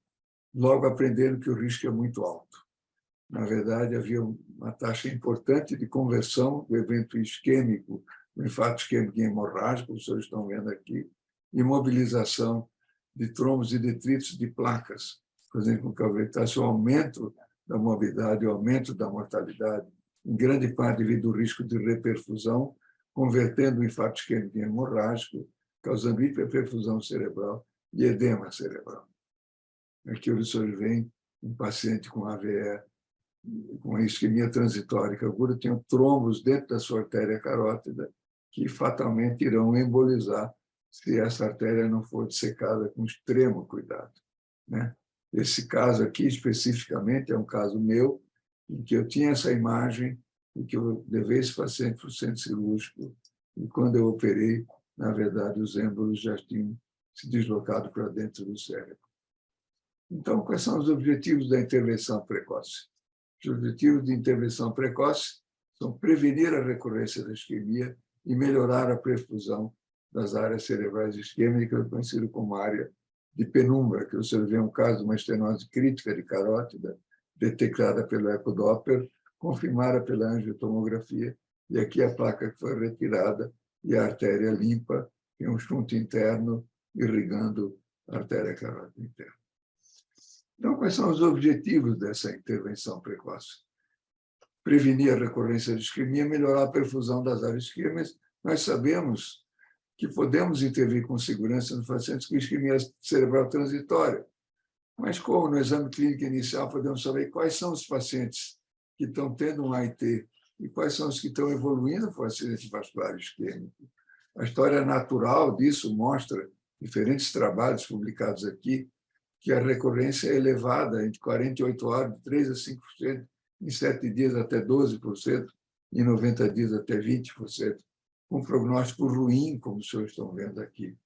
S2: logo aprenderam que o risco é muito alto. Na verdade, havia uma taxa importante de conversão do evento isquêmico, do infarto isquêmico hemorrágico, como vocês estão vendo aqui, e mobilização de trombos e detritos de placas, fazendo com que houvesse o aumento da morbidade, o aumento da mortalidade, em grande parte devido ao risco de reperfusão, convertendo o infarto isquêmico hemorrágico, causando hiperperfusão cerebral e edema cerebral. Aqui vocês veem um paciente com AVE, com isquemia transitória aguda, tem trombos dentro da sua artéria carótida que fatalmente irão embolizar se essa artéria não for dissecada com extremo cuidado, né? Esse caso aqui, especificamente, é um caso meu, em que eu tinha essa imagem e que eu levei esse paciente para o centro cirúrgico, e quando eu operei, na verdade, os êmbolos já tinham se deslocado para dentro do cérebro. Então, quais são os objetivos da intervenção precoce? Os objetivos de intervenção precoce são prevenir a recorrência da isquemia e melhorar a perfusão das áreas cerebrais isquêmicas, conhecido como área de penumbra, que você vê um caso de uma estenose crítica de carótida, detectada pelo ecodoppler, confirmada pela angiotomografia, e aqui a placa que foi retirada e a artéria limpa, tem um shunto interno irrigando a artéria carótida interna. Então, quais são os objetivos dessa intervenção precoce? Prevenir a recorrência de isquemia, melhorar a perfusão das áreas isquêmicas. Nós sabemos que podemos intervir com segurança nos pacientes com isquemia cerebral transitória, mas como no exame clínico inicial podemos saber quais são os pacientes que estão tendo um AIT e quais são os que estão evoluindo para o acidente vascular isquêmico. A história natural disso mostra, diferentes trabalhos publicados aqui, que a recorrência é elevada entre 48 horas, de 3% a 5%, em 7 dias até 12%, em 90 dias até 20%, com prognóstico ruim, como os senhores estão vendo aqui.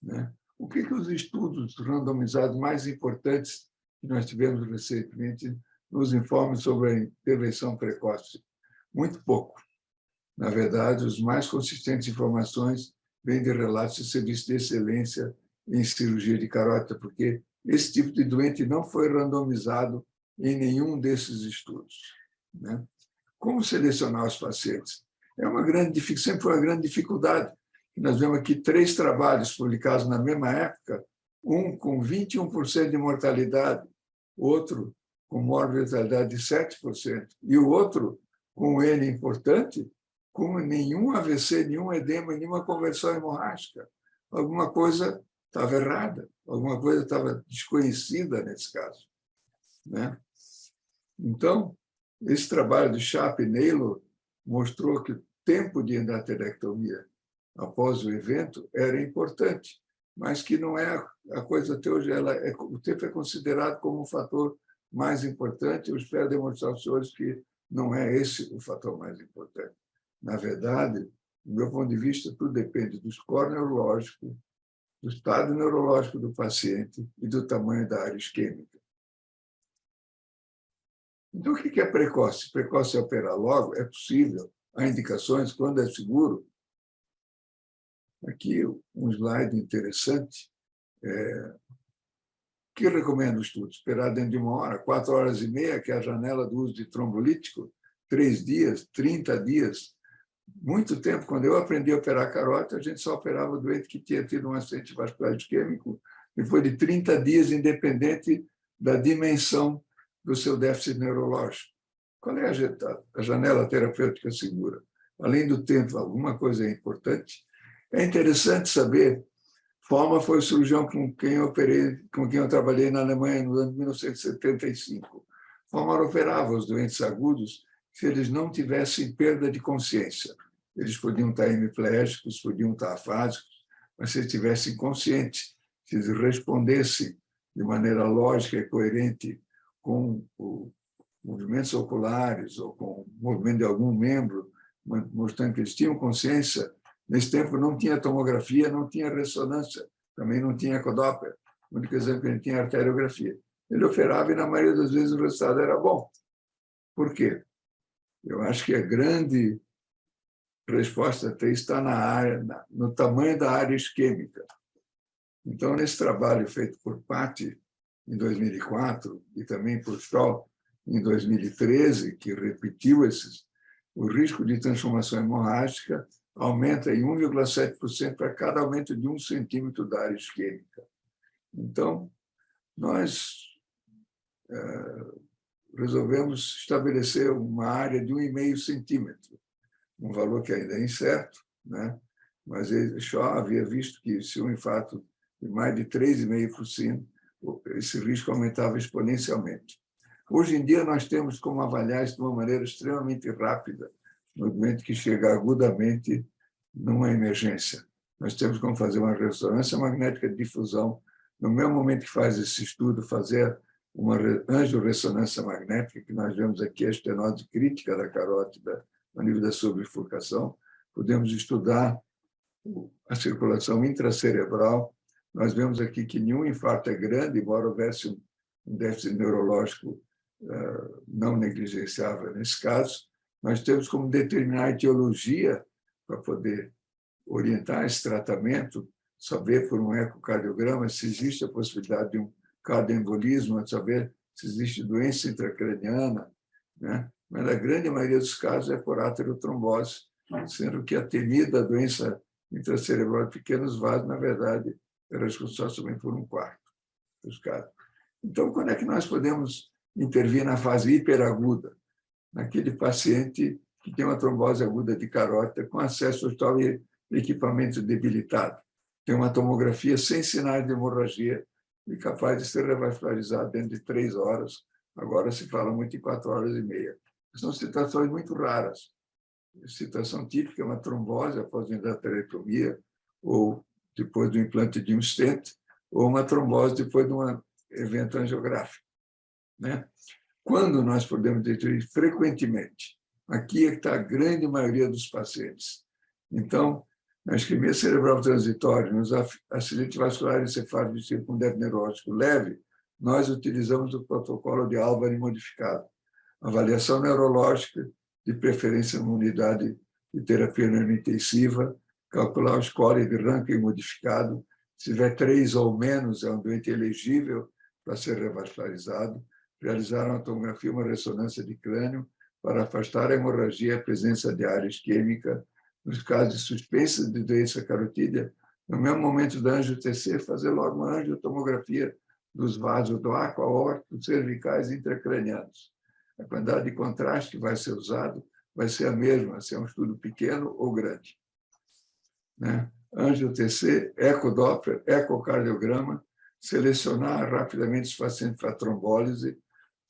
S2: Né? O que os estudos randomizados mais importantes que nós tivemos recentemente nos informam sobre a intervenção precoce? Muito pouco. Na verdade, as mais consistentes informações vêm de relatos de serviço de excelência em cirurgia de carótida, porque esse tipo de doente não foi randomizado em nenhum desses estudos. Né? Como selecionar os pacientes? Sempre foi uma grande dificuldade. Nós vemos aqui 3 trabalhos publicados na mesma época, um com 21% de mortalidade, outro com mortalidade de 7%, e o outro, com um N importante, com nenhum AVC, nenhum edema, nenhuma conversão hemorrágica. Alguma coisa estava errada, alguma coisa estava desconhecida nesse caso. Né? Então, esse trabalho de Sharp e Naylor mostrou que o tempo de endarterectomia após o evento era importante, mas que não é a coisa até hoje. O tempo é considerado como um fator mais importante. Eu espero demonstrar aos senhores que não é esse o fator mais importante. Na verdade, do meu ponto de vista, tudo depende do score neurológico, do estado neurológico do paciente e do tamanho da área isquêmica. Então, o que é precoce? Precoce é operar logo? É possível. Há indicações, quando é seguro. Aqui um slide interessante, que recomendo o estudo. Esperar dentro de 1 hora, 4 horas e meia, que é a janela do uso de trombolítico, 3 dias, 30 dias. Muito tempo, quando eu aprendi a operar carótida, a gente só operava o doente que tinha tido um acidente vascular isquêmico depois de 30 dias, independente da dimensão do seu déficit neurológico. Qual é a janela terapêutica segura? Além do tempo, alguma coisa é importante. É interessante saber, Foma foi o cirurgião com quem eu trabalhei na Alemanha no ano de 1975. Foma operava os doentes agudos se eles não tivessem perda de consciência. Eles podiam estar hemiplégicos, podiam estar afásicos, mas se estivessem conscientes, se eles respondessem de maneira lógica e coerente com os movimentos oculares ou com o movimento de algum membro, mostrando que eles tinham consciência. Nesse tempo não tinha tomografia, não tinha ressonância, também não tinha ecodoppler. O único exemplo que ele tinha arteriografia. Ele operava e, na maioria das vezes, o resultado era bom. Por quê? Eu acho que a grande resposta até está no tamanho da área isquêmica. Então, nesse trabalho feito por Patti, em 2004, e também por Stoll, em 2013, que repetiu o risco de transformação hemorrágica aumenta em 1,7% para cada aumento de 1 centímetro da área isquêmica. Então, nós resolvemos estabelecer uma área de 1,5 centímetro, um valor que ainda é incerto, né? Mas Shaw havia visto que se um infarto de mais de 3,5%, esse risco aumentava exponencialmente. Hoje em dia, nós temos como avaliar isso de uma maneira extremamente rápida, no momento que chega agudamente numa emergência. Nós temos como fazer uma ressonância magnética de difusão, no mesmo momento que faz esse estudo, fazer uma angiorressonância magnética, que nós vemos aqui a estenose crítica da carótida no nível da sua bifurcação. Podemos estudar a circulação intracerebral. Nós vemos aqui que nenhum infarto é grande, embora houvesse um déficit neurológico não negligenciável nesse caso. Nós temos como determinar a etiologia para poder orientar esse tratamento, saber por um ecocardiograma se existe a possibilidade de um cardioembolismo, saber se existe doença intracraniana, né? Mas na grande maioria dos casos é por aterotrombose, sendo que a temida doença intracerebral de pequenos vasos, na verdade, era responsável somente por 1/4 dos casos. Então, quando é que nós podemos intervir na fase hiperaguda, naquele paciente que tem uma trombose aguda de carótida com acesso total e equipamento debilitado, tem uma tomografia sem sinais de hemorragia e capaz de ser revascularizado dentro de 3 horas. Agora se fala muito em 4 horas e meia. São situações muito raras. A situação típica é uma trombose após endarterectomia, ou depois do implante de um stent, ou uma trombose depois de um evento angiográfico, né? Quando nós podemos detectar frequentemente? Aqui é que está a grande maioria dos pacientes. Então, na isquemia cerebral transitória, nos acidentes vasculares encefálicos com débito neurológico leve, nós utilizamos o protocolo de Álvares modificado. Avaliação neurológica, de preferência numa unidade de terapia não intensiva, calcular o score de Rankin modificado. Se tiver 3 ou menos, é um doente elegível para ser revascularizado. Realizar uma tomografia, uma ressonância de crânio para afastar a hemorragia e a presença de área isquêmica. Nos casos de suspeita de doença carotídea, no mesmo momento da angio-TC, fazer logo uma angiotomografia dos vasos do aqua, aórtico, cervicais e intracranianos. A quantidade de contraste que vai ser usado vai ser a mesma, se é um estudo pequeno ou grande, né? Angio-TC, ecodoppler, ecocardiograma, selecionar rapidamente os pacientes para trombólise,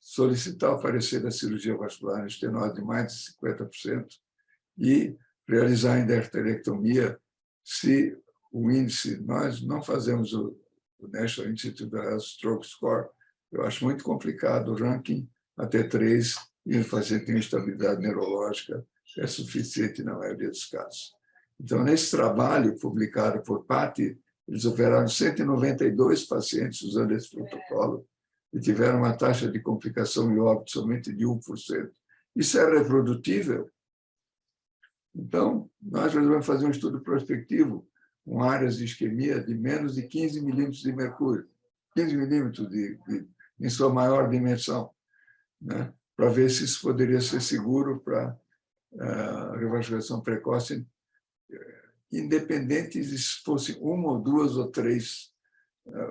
S2: solicitar o parecer da cirurgia vascular estenose de mais de 50% e realizar a endarterectomia se o índice, nós não fazemos o National Institute of Health Stroke Score, eu acho muito complicado, o ranking até 3, e o paciente tem instabilidade neurológica, é suficiente na maioria dos casos. Então, nesse trabalho publicado por Patti, eles operaram 192 pacientes usando esse protocolo e tiveram uma taxa de complicação e óbito somente de 1%. Isso é reprodutível? Então, nós resolvemos fazer um estudo prospectivo com áreas de isquemia de menos de 15 milímetros de mercúrio, 15 milímetros em sua maior dimensão, né? Para ver se isso poderia ser seguro para a revascularização precoce, independente de se fosse 1 ou 2 ou 3,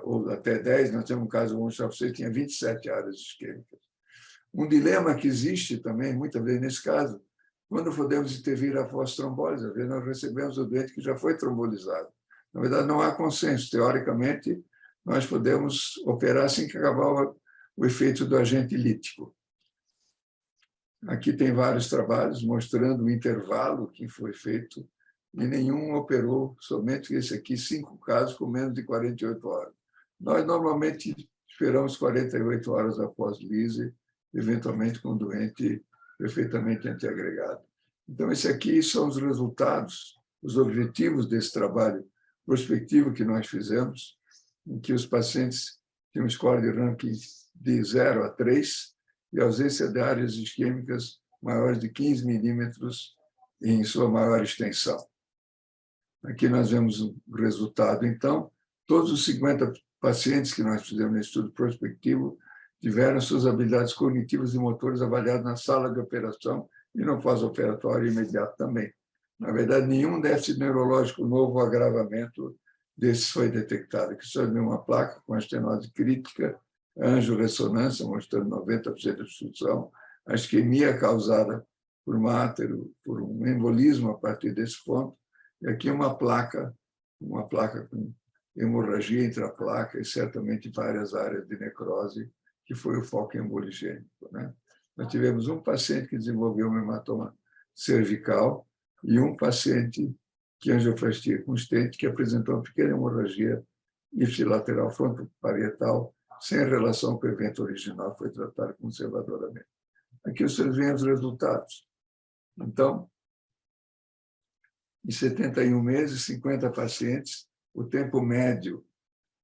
S2: ou até 10, nós temos um caso, vamos mostrar para você, tinha 27 áreas isquêmicas. Um dilema que existe também, muitas vezes nesse caso, quando podemos intervir após trombólise, às vezes nós recebemos o doente que já foi trombolizado. Na verdade, não há consenso. Teoricamente, nós podemos operar assim que acabar o efeito do agente lítico. Aqui tem vários trabalhos mostrando o intervalo que foi feito e nenhum operou, somente esse aqui, 5 casos com menos de 48 horas. Nós, normalmente, esperamos 48 horas após lise, eventualmente com o doente perfeitamente antiagregado. Então, esse aqui são os resultados, os objetivos desse trabalho prospectivo que nós fizemos, em que os pacientes tinham um score de ranking de 0 a 3 e ausência de áreas isquêmicas maiores de 15 milímetros em sua maior extensão. Aqui nós vemos o resultado. Então, todos os 50 pacientes que nós fizemos nesse estudo prospectivo tiveram suas habilidades cognitivas e motores avaliadas na sala de operação e no pós-operatório imediato também. Na verdade, nenhum déficit neurológico novo ou agravamento desses foi detectado. Aqui só viu uma placa com estenose crítica, angiorressonância, mostrando 90% de obstrução, a isquemia causada por por um embolismo a partir desse ponto, e aqui uma placa com hemorragia intraplaca e certamente várias áreas de necrose, que foi o foco emboligênico, né? Nós tivemos um paciente que desenvolveu um hematoma cervical e um paciente que angioplastia com stent que apresentou uma pequena hemorragia ipsilateral frontoparietal sem relação com o evento original, foi tratado conservadoramente. Aqui vocês veem os resultados. Então, em 71 meses, 50 pacientes, o tempo médio,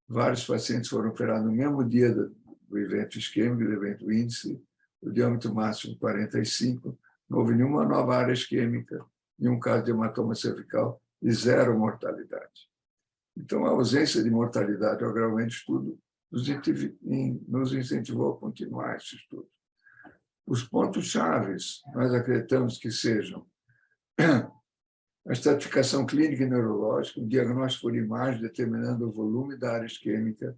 S2: vários pacientes foram operados no mesmo dia do evento isquêmico, do evento índice, o diâmetro máximo 45, não houve nenhuma nova área isquêmica, nenhum caso de hematoma cervical e 0 mortalidade. Então, a ausência de mortalidade ou agravamento de estudo nos incentivou a continuar esse estudo. Os pontos chaves, nós acreditamos que sejam a estratificação clínica e neurológica, o diagnóstico por imagem determinando o volume da área isquêmica,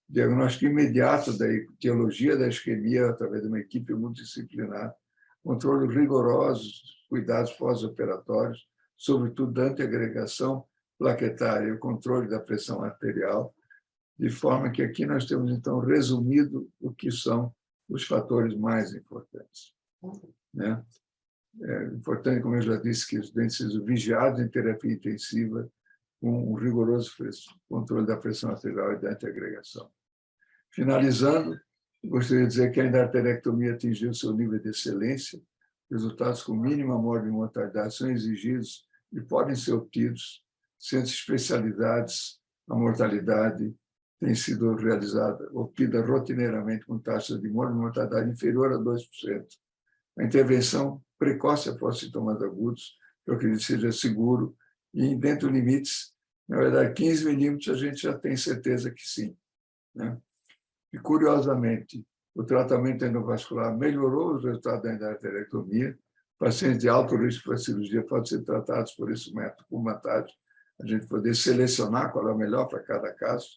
S2: o diagnóstico imediato da etiologia da isquemia através de uma equipe multidisciplinar, controle rigoroso dos cuidados pós-operatórios, sobretudo da antiagregação plaquetária e o controle da pressão arterial, de forma que aqui nós temos, então, resumido o que são os fatores mais importantes. né? É importante, como eu já disse, que os doentes sejam vigiados em terapia intensiva com um rigoroso controle da pressão arterial e da antiagregação. Finalizando, gostaria de dizer que a endarterectomia atingiu seu nível de excelência. Resultados com mínima morte e mortalidade são exigidos e podem ser obtidos. Sendo especialidades, a mortalidade tem sido obtida rotineiramente com taxas de morte e mortalidade inferior a 2%. A intervenção precoce após sintomas agudos, eu acredito que seja seguro, e dentro de limites, na verdade, 15 milímetros a gente já tem certeza que sim, né? E, curiosamente, o tratamento endovascular melhorou os resultados da endarterectomia. Pacientes de alto risco para cirurgia podem ser tratados por esse método com vantagem, a gente poder selecionar qual é o melhor para cada caso,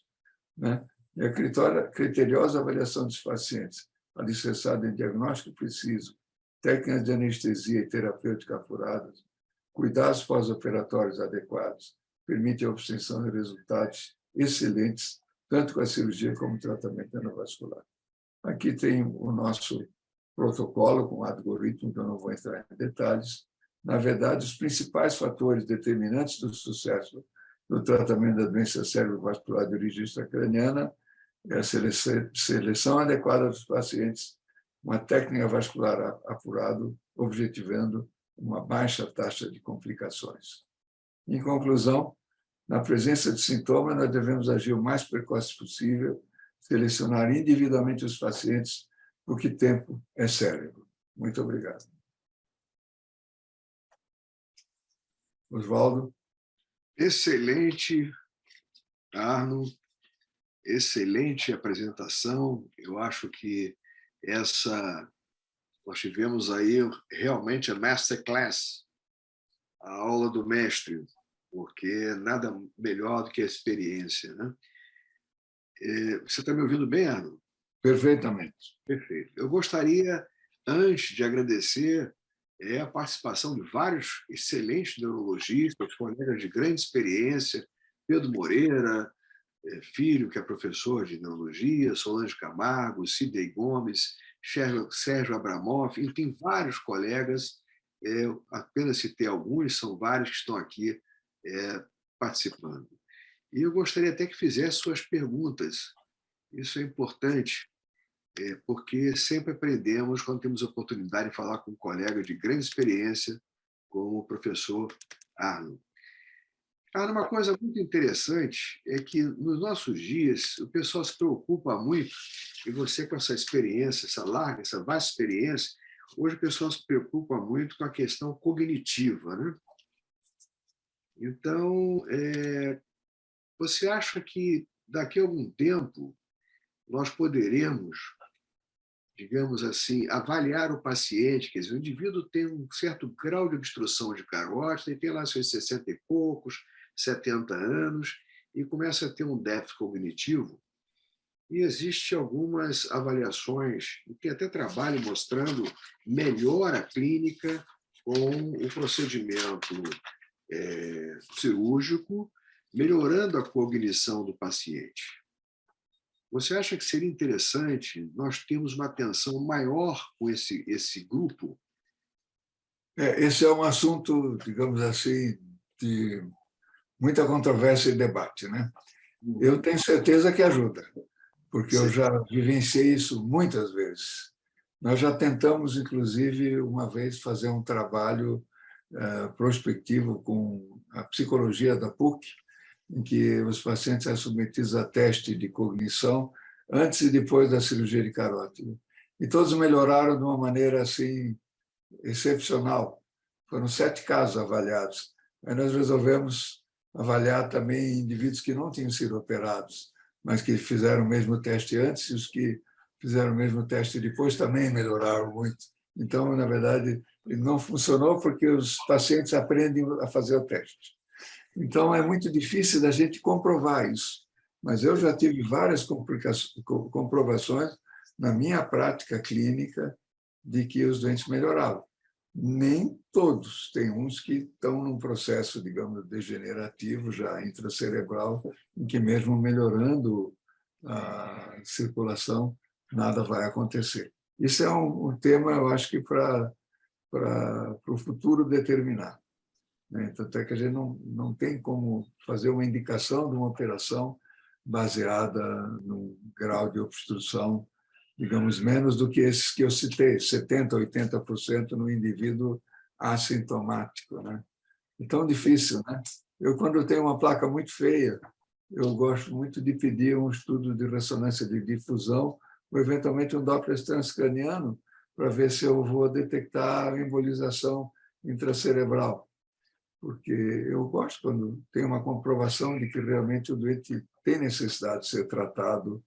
S2: né? E a criteriosa avaliação dos pacientes, alicerçada em diagnóstico preciso, técnicas de anestesia e terapêutica apuradas, cuidados pós-operatórios adequados, permite a obtenção de resultados excelentes, tanto com a cirurgia como o tratamento endovascular. Aqui tem o nosso protocolo com algoritmo, que eu não vou entrar em detalhes. Na verdade, os principais fatores determinantes do sucesso no tratamento da doença cerebrovascular de origem extracraniana é a seleção adequada dos pacientes, uma técnica vascular apurada, objetivando uma baixa taxa de complicações. Em conclusão, na presença de sintomas, nós devemos agir o mais precoce possível, selecionar individualmente os pacientes, porque tempo é cérebro. Muito obrigado. Oswaldo?
S1: Excelente, Arno. Excelente apresentação. Eu acho que nós tivemos aí realmente a masterclass, a aula do mestre, porque nada melhor do que a experiência, né? Você está me ouvindo bem, Arno?
S2: Perfeitamente.
S1: Perfeito. Eu gostaria, antes de agradecer, a participação de vários excelentes neurologistas, colegas de grande experiência, Pedro Moreira, Filho, que é professor de neurologia, Solange Camargo, Sidney Gomes, Sérgio Abramoff, e tem vários colegas, apenas citei alguns, são vários que estão aqui participando. E eu gostaria até que fizesse suas perguntas. Isso é importante, porque sempre aprendemos quando temos a oportunidade de falar com um colega de grande experiência, como o professor Arno. Uma coisa muito interessante é que, nos nossos dias, o pessoal se preocupa muito, e você com essa experiência, essa vasta experiência, hoje o pessoal se preocupa muito com a questão cognitiva, né? Então, você acha que daqui a algum tempo nós poderemos, digamos assim, avaliar o paciente, quer dizer, o indivíduo tem um certo grau de obstrução de carótida, e tem lá seus 60 e poucos, 70 anos, e começa a ter um déficit cognitivo, e existem algumas avaliações, e tem até trabalho mostrando melhora clínica com o procedimento cirúrgico, melhorando a cognição do paciente. Você acha que seria interessante nós termos uma atenção maior com esse grupo?
S2: Esse é um assunto, digamos assim, de muita controvérsia e debate, né? Eu tenho certeza que ajuda, porque eu já vivenciei isso muitas vezes. Nós já tentamos, inclusive, uma vez fazer um trabalho prospectivo com a psicologia da PUC, em que os pacientes são submetidos a teste de cognição antes e depois da cirurgia de carótida. E todos melhoraram de uma maneira assim excepcional. Foram 7 casos avaliados. Aí nós resolvemos avaliar também indivíduos que não tinham sido operados, mas que fizeram o mesmo teste antes, e os que fizeram o mesmo teste depois também melhoraram muito. Então, na verdade, não funcionou porque os pacientes aprendem a fazer o teste. Então, é muito difícil da gente comprovar isso. Mas eu já tive várias comprovações na minha prática clínica de que os doentes melhoravam. Nem todos, tem uns que estão num processo, digamos, degenerativo, já intracerebral, em que mesmo melhorando a circulação, nada vai acontecer. Isso é um tema, eu acho que para para o futuro determinar. Né? Tanto é que a gente não tem como fazer uma indicação de uma operação baseada num grau de obstrução, digamos, menos do que esses que eu citei, 70%, 80% no indivíduo assintomático. Né? Então, difícil, né? Quando eu tenho uma placa muito feia, eu gosto muito de pedir um estudo de ressonância de difusão, ou eventualmente um Doppler transcraniano, para ver se eu vou detectar a embolização intracerebral. Porque eu gosto quando tem uma comprovação de que realmente o doente tem necessidade de ser tratado,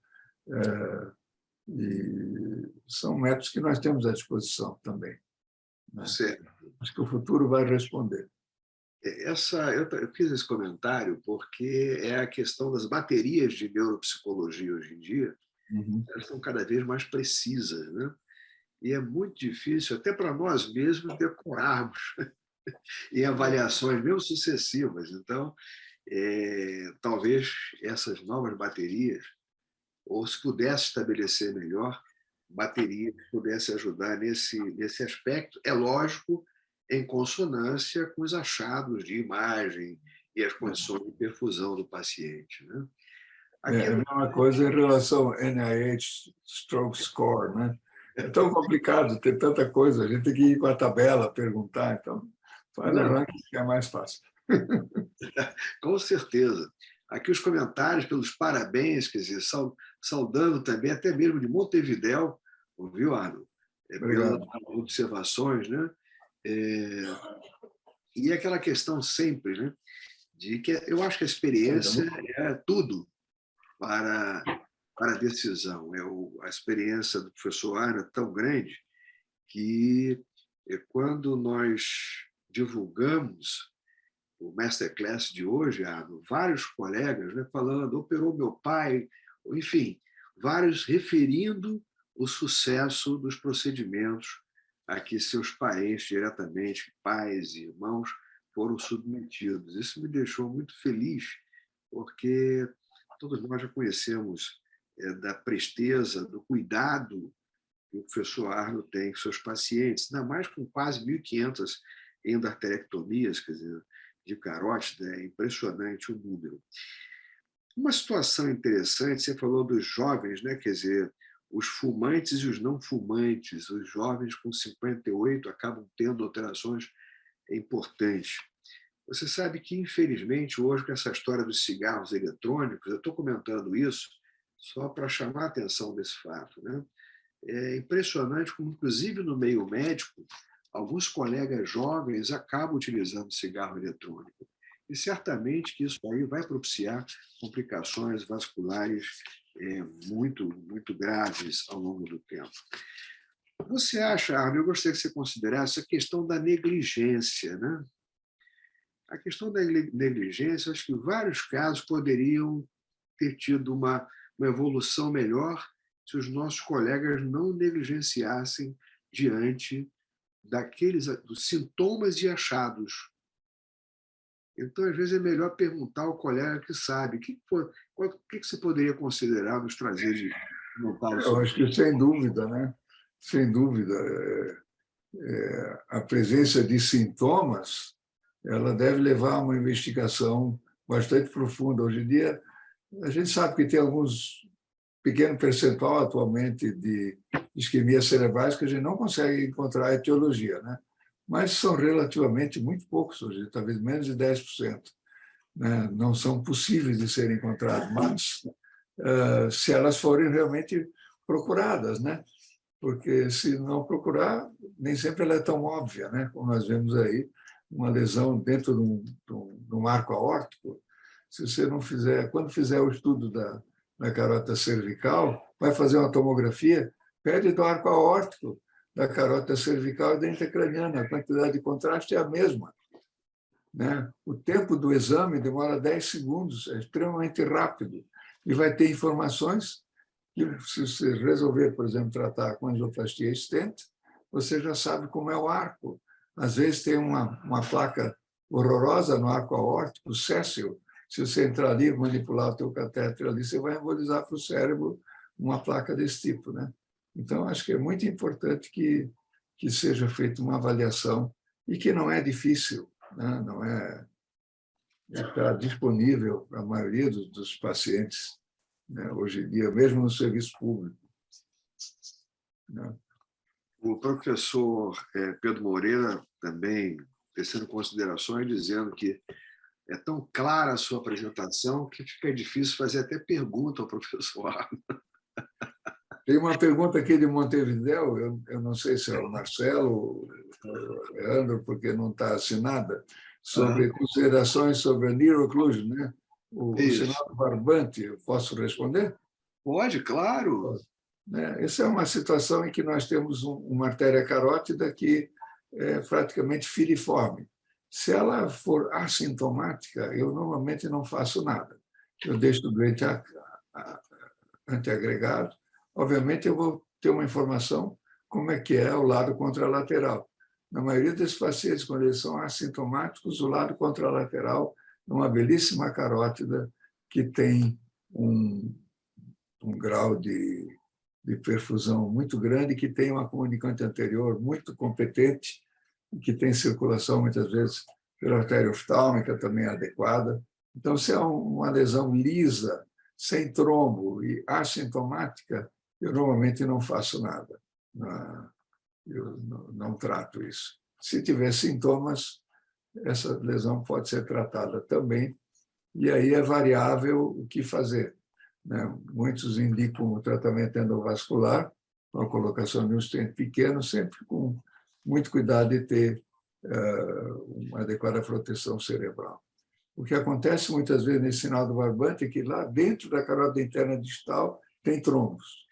S2: e são métodos que nós temos à disposição também. Né?
S1: Certo.
S2: Acho que o futuro vai responder.
S1: Eu fiz esse comentário porque é a questão das baterias de neuropsicologia hoje em dia, elas estão cada vez mais precisas, né? E é muito difícil, até para nós mesmos, decorarmos em avaliações mesmo sucessivas. Então, talvez essas novas baterias, ou se pudesse estabelecer melhor, baterias que pudesse ajudar nesse aspecto, é lógico, em consonância com os achados de imagem e as condições de perfusão do paciente. Né?
S2: É a mesma coisa em relação ao NIH Stroke Score, né? É tão complicado ter tanta coisa, a gente tem que ir com a tabela, perguntar, então faz o ranking que é mais fácil.
S1: Com certeza. Aqui os comentários pelos parabéns, quer dizer, saudando também, até mesmo de Montevidéu, ouviu, Arno? Pelas observações, né? E aquela questão sempre, né? De que eu acho que a experiência é tudo para a decisão. A experiência do professor Arno é tão grande que quando nós divulgamos o Masterclass de hoje, vários colegas, né, falando, operou meu pai, enfim, vários referindo o sucesso dos procedimentos a que seus parentes diretamente, pais e irmãos, foram submetidos. Isso me deixou muito feliz, porque todos nós já conhecemos da presteza, do cuidado que o professor Arno tem com seus pacientes, ainda mais com quase 1.500 endarterectomias, quer dizer, de carótida, é impressionante o número. Uma situação interessante, você falou dos jovens, né? Quer dizer, os fumantes e os não fumantes, os jovens com 58 acabam tendo alterações importantes. Você sabe que, infelizmente, hoje, com essa história dos cigarros eletrônicos, eu estou comentando isso só para chamar a atenção desse fato, né? É impressionante como, inclusive no meio médico, alguns colegas jovens acabam utilizando cigarro eletrônico. E certamente que isso aí vai propiciar complicações vasculares muito, muito graves ao longo do tempo. Você acha, Arno, eu gostaria que você considerasse a questão da negligência, né? A questão da negligência, acho que vários casos poderiam ter tido uma evolução melhor se os nossos colegas não negligenciassem diante dos sintomas e achados. Então, às vezes, é melhor perguntar ao colega que sabe. O que você poderia considerar nos trazer de comentários?
S2: Eu acho que, sem dúvida, né? Sem dúvida, a presença de sintomas ela deve levar a uma investigação bastante profunda. Hoje em dia, a gente sabe que tem alguns pequeno percentual atualmente de isquemias cerebrais que a gente não consegue encontrar a etiologia, né? Mas são relativamente muito poucos hoje, talvez menos de 10%. Né? Não são possíveis de serem encontrados, mas se elas forem realmente procuradas, né? Porque se não procurar, nem sempre ela é tão óbvia, né? Como nós vemos aí, uma lesão dentro de um arco aórtico, se você não fizer, quando fizer o estudo da carota cervical, vai fazer uma tomografia, pede do arco aórtico, da carota cervical e da intracraniana, a quantidade de contraste é a mesma. Né? O tempo do exame demora 10 segundos, é extremamente rápido, e vai ter informações que, se você resolver, por exemplo, tratar com angioplastia stent, você já sabe como é o arco. Às vezes tem uma placa horrorosa no arco aórtico, céssio. Se você entrar ali e manipular o teu catéter ali, você vai embolizar para o cérebro uma placa desse tipo, né? Então, acho que é muito importante que que seja feita uma avaliação e que não é difícil, né? Não é, está disponível para a maioria dos pacientes, né? Hoje em dia, mesmo no serviço público, né?
S1: O professor Pedro Moreira também tecendo considerações, dizendo que é tão clara a sua apresentação que fica difícil fazer até pergunta ao professor Arno.
S2: Tem uma pergunta aqui de Montevidéu, eu não sei se é o Marcelo ou o Leandro, porque não está assinada, sobre considerações sobre a neuroclusion, né? O
S1: Isso.
S2: sinal barbante. Eu posso responder?
S1: Pode, claro.
S2: Essa é uma situação em que nós temos uma artéria carótida que é praticamente filiforme. Se ela for assintomática, eu normalmente não faço nada. Eu deixo o doente antiagregado. Obviamente, eu vou ter uma informação como é que é o lado contralateral. Na maioria desses pacientes, quando eles são assintomáticos, o lado contralateral é uma belíssima carótida que tem um grau de perfusão muito grande, que tem uma comunicante anterior muito competente, que tem circulação, muitas vezes, pela artéria oftálmica também adequada. Então, se é uma lesão lisa, sem trombo e assintomática, eu normalmente não faço nada. Eu não trato isso. Se tiver sintomas, essa lesão pode ser tratada também, e aí é variável o que fazer, né? Muitos indicam o tratamento endovascular, com a colocação de um stent pequeno, sempre com muito cuidado de ter uma adequada proteção cerebral. O que acontece muitas vezes nesse sinal do barbante é que lá dentro da carótida interna distal tem trombos.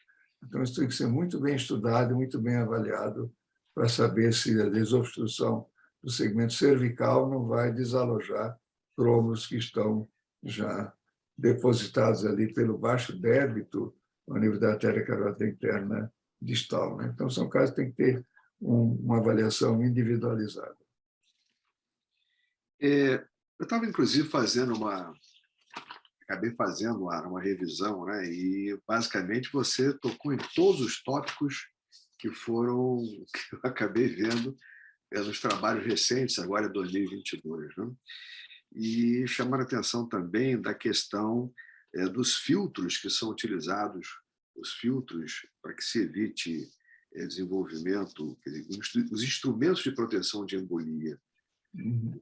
S2: Então, isso tem que ser muito bem estudado, muito bem avaliado, para saber se a desobstrução do segmento cervical não vai desalojar trombos que estão já depositados ali pelo baixo débito ao nível da artéria carótida interna distal, né? Então, são casos que tem que ter uma avaliação individualizada.
S1: Eu estava, inclusive, acabei fazendo uma revisão, né? E, basicamente, você tocou em todos os tópicos que eu acabei vendo nos trabalhos recentes, agora em 2022, né? E chamar a atenção também da questão dos filtros que são utilizados, os filtros para que se evite desenvolvimento, os instrumentos de proteção de embolia.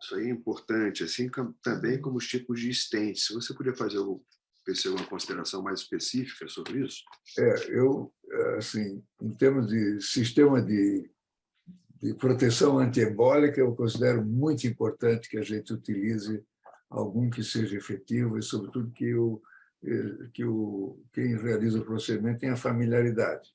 S1: Isso aí é importante, assim também como os tipos de stents. Se você podia fazer uma consideração mais específica sobre isso?
S2: Eu, assim, em termos de sistema de proteção antiembólica, eu considero muito importante que a gente utilize algum que seja efetivo e, sobretudo, quem realiza o procedimento tenha familiaridade,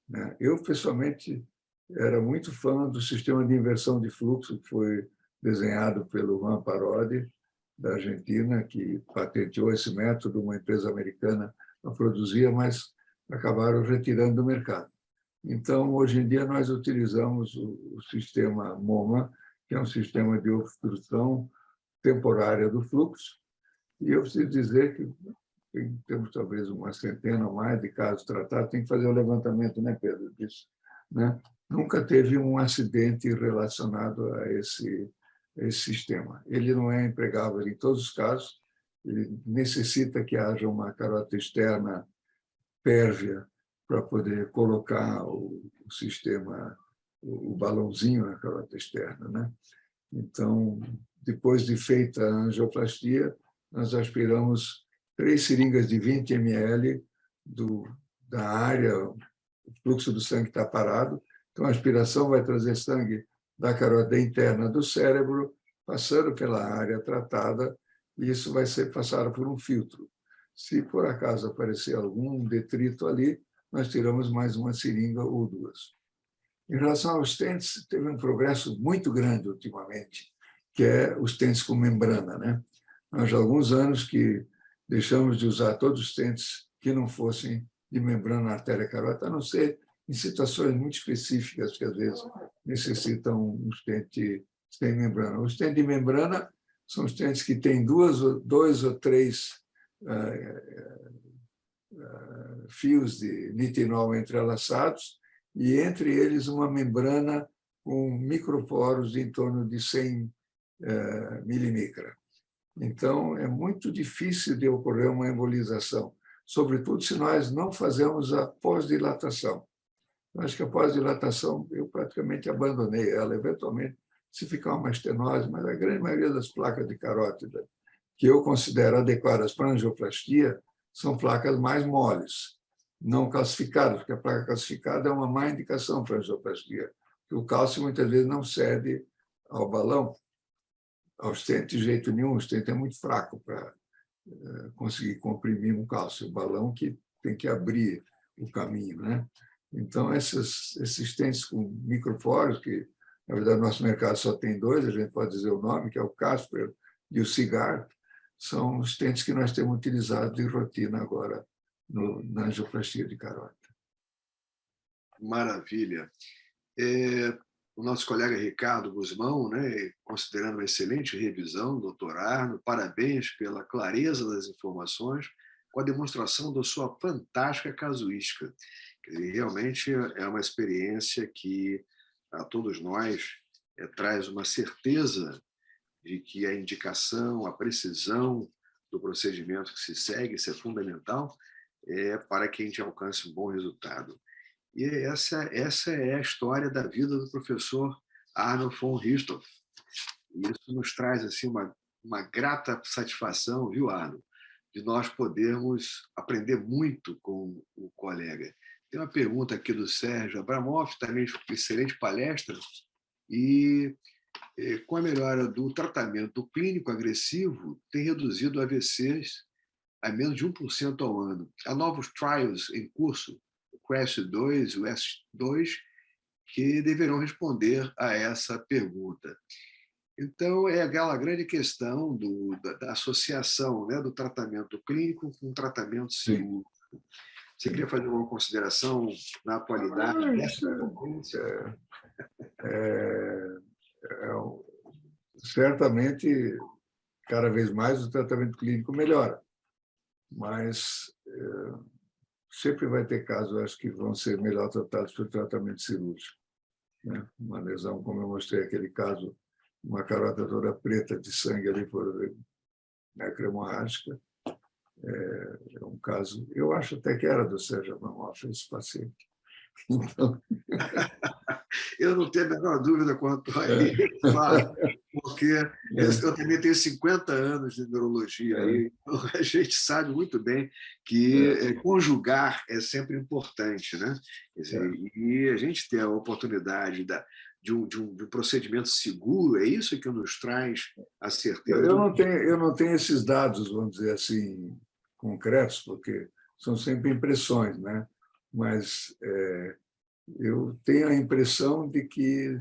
S2: né? Eu, pessoalmente, era muito fã do sistema de inversão de fluxo que foi desenhado pelo Juan Parodi, da Argentina, que patenteou esse método, uma empresa americana a produzia, mas acabaram retirando do mercado. Então, hoje em dia, nós utilizamos o sistema MoMA, que é um sistema de obstrução temporária do fluxo, e eu preciso dizer que temos talvez uma centena ou mais de casos tratados, tem que fazer o levantamento, né, Pedro, disso, né? Nunca teve um acidente relacionado a esse sistema. Ele não é empregável em todos os casos, ele necessita que haja uma carota externa pérvia para poder colocar o sistema, o balãozinho na carota externa, né? Então, depois de feita a angioplastia, nós aspiramos 3 seringas de 20 ml da área, o fluxo do sangue está parado, então a aspiração vai trazer sangue da carótida interna do cérebro, passando pela área tratada, e isso vai ser passado por um filtro. Se por acaso aparecer algum detrito ali, nós tiramos mais uma seringa ou 2. Em relação aos stents, teve um progresso muito grande ultimamente, que é os stents com membrana, né? Nós já há alguns anos que deixamos de usar todos os stents que não fossem de membrana na artéria carótida, a não ser em situações muito específicas que às vezes necessitam um stent sem membrana. Os stents de membrana são os stents que têm 2 ou 3 fios de nitinol entrelaçados e entre eles uma membrana com microporos em torno de 100 milimicra. Então, é muito difícil de ocorrer uma embolização, sobretudo se nós não fazemos a pós-dilatação. Eu acho que a pós-dilatação, eu praticamente abandonei ela, eventualmente, se ficar uma estenose, mas a grande maioria das placas de carótida que eu considero adequadas para angioplastia são placas mais moles, não calcificadas, porque a placa calcificada é uma má indicação para angioplastia, porque o cálcio muitas vezes não cede ao balão, ao stent de jeito nenhum, o stent é muito fraco para conseguir comprimir um cálcio, o balão que tem que abrir o caminho, né? Então, esses stents com microporos, que, na verdade, nosso mercado só tem dois, a gente pode dizer o nome, que é o Casper e o Cigar, são os stents que nós temos utilizado de rotina agora na angioplastia de carótida.
S1: Maravilha. O nosso colega Ricardo Guzmão, né, considerando uma excelente revisão, doutor Arno, parabéns pela clareza das informações, com a demonstração da sua fantástica casuística. Realmente é uma experiência que a todos nós traz uma certeza de que a indicação, a precisão do procedimento que se segue, isso é fundamental, para que a gente alcance um bom resultado. E essa é a história da vida do professor Arno von Richthofen. E isso nos traz assim, uma grata satisfação, viu, Arno, de nós podermos aprender muito com o colega. Tem uma pergunta aqui do Sérgio Abramoff, também excelente palestra, e com a melhora do tratamento clínico agressivo, tem reduzido AVCs a menos de 1% ao ano. Há novos trials em curso, o CRASH-2 e o S2, que deverão responder a essa pergunta. Então, é aquela grande questão da associação, né, do tratamento clínico com o tratamento cirúrgico. Você queria fazer uma consideração na atualidade dessa tendência?
S2: Certamente, cada vez mais o tratamento clínico melhora, mas sempre vai ter casos, acho que vão ser melhor tratados pelo tratamento cirúrgico, né? Uma lesão, como eu mostrei aquele caso, uma carótida toda preta de sangue ali por necrohemorrágica, é um caso, eu acho até que era do Sérgio Abramoff, esse paciente. Então,
S1: eu não tenho a menor dúvida quanto a isso, porque eu também tenho 50 anos de neurologia, e a gente sabe muito bem que conjugar é sempre importante, né? Quer dizer, e a gente ter a oportunidade de um procedimento seguro, é isso que nos traz a certeza.
S2: Eu não tenho esses dados, vamos dizer assim, concretos, porque são sempre impressões, né? Mas eu tenho a impressão de que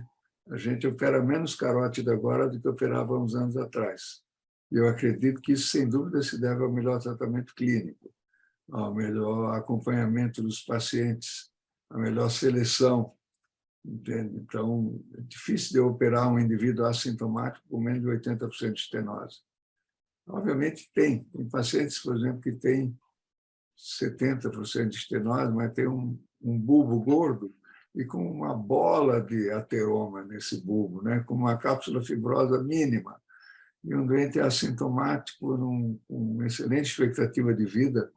S2: a gente opera menos carótida agora do que operava uns anos atrás. Eu acredito que isso, sem dúvida, se deve ao melhor tratamento clínico, ao melhor acompanhamento dos pacientes, à melhor seleção. Entende? Então, é difícil de operar um indivíduo assintomático com menos de 80% de estenose. Obviamente tem pacientes, por exemplo, que têm 70% de estenose, mas tem um bulbo gordo e com uma bola de ateroma nesse bulbo, né? Com uma cápsula fibrosa mínima. E um doente assintomático, com uma excelente expectativa de vida.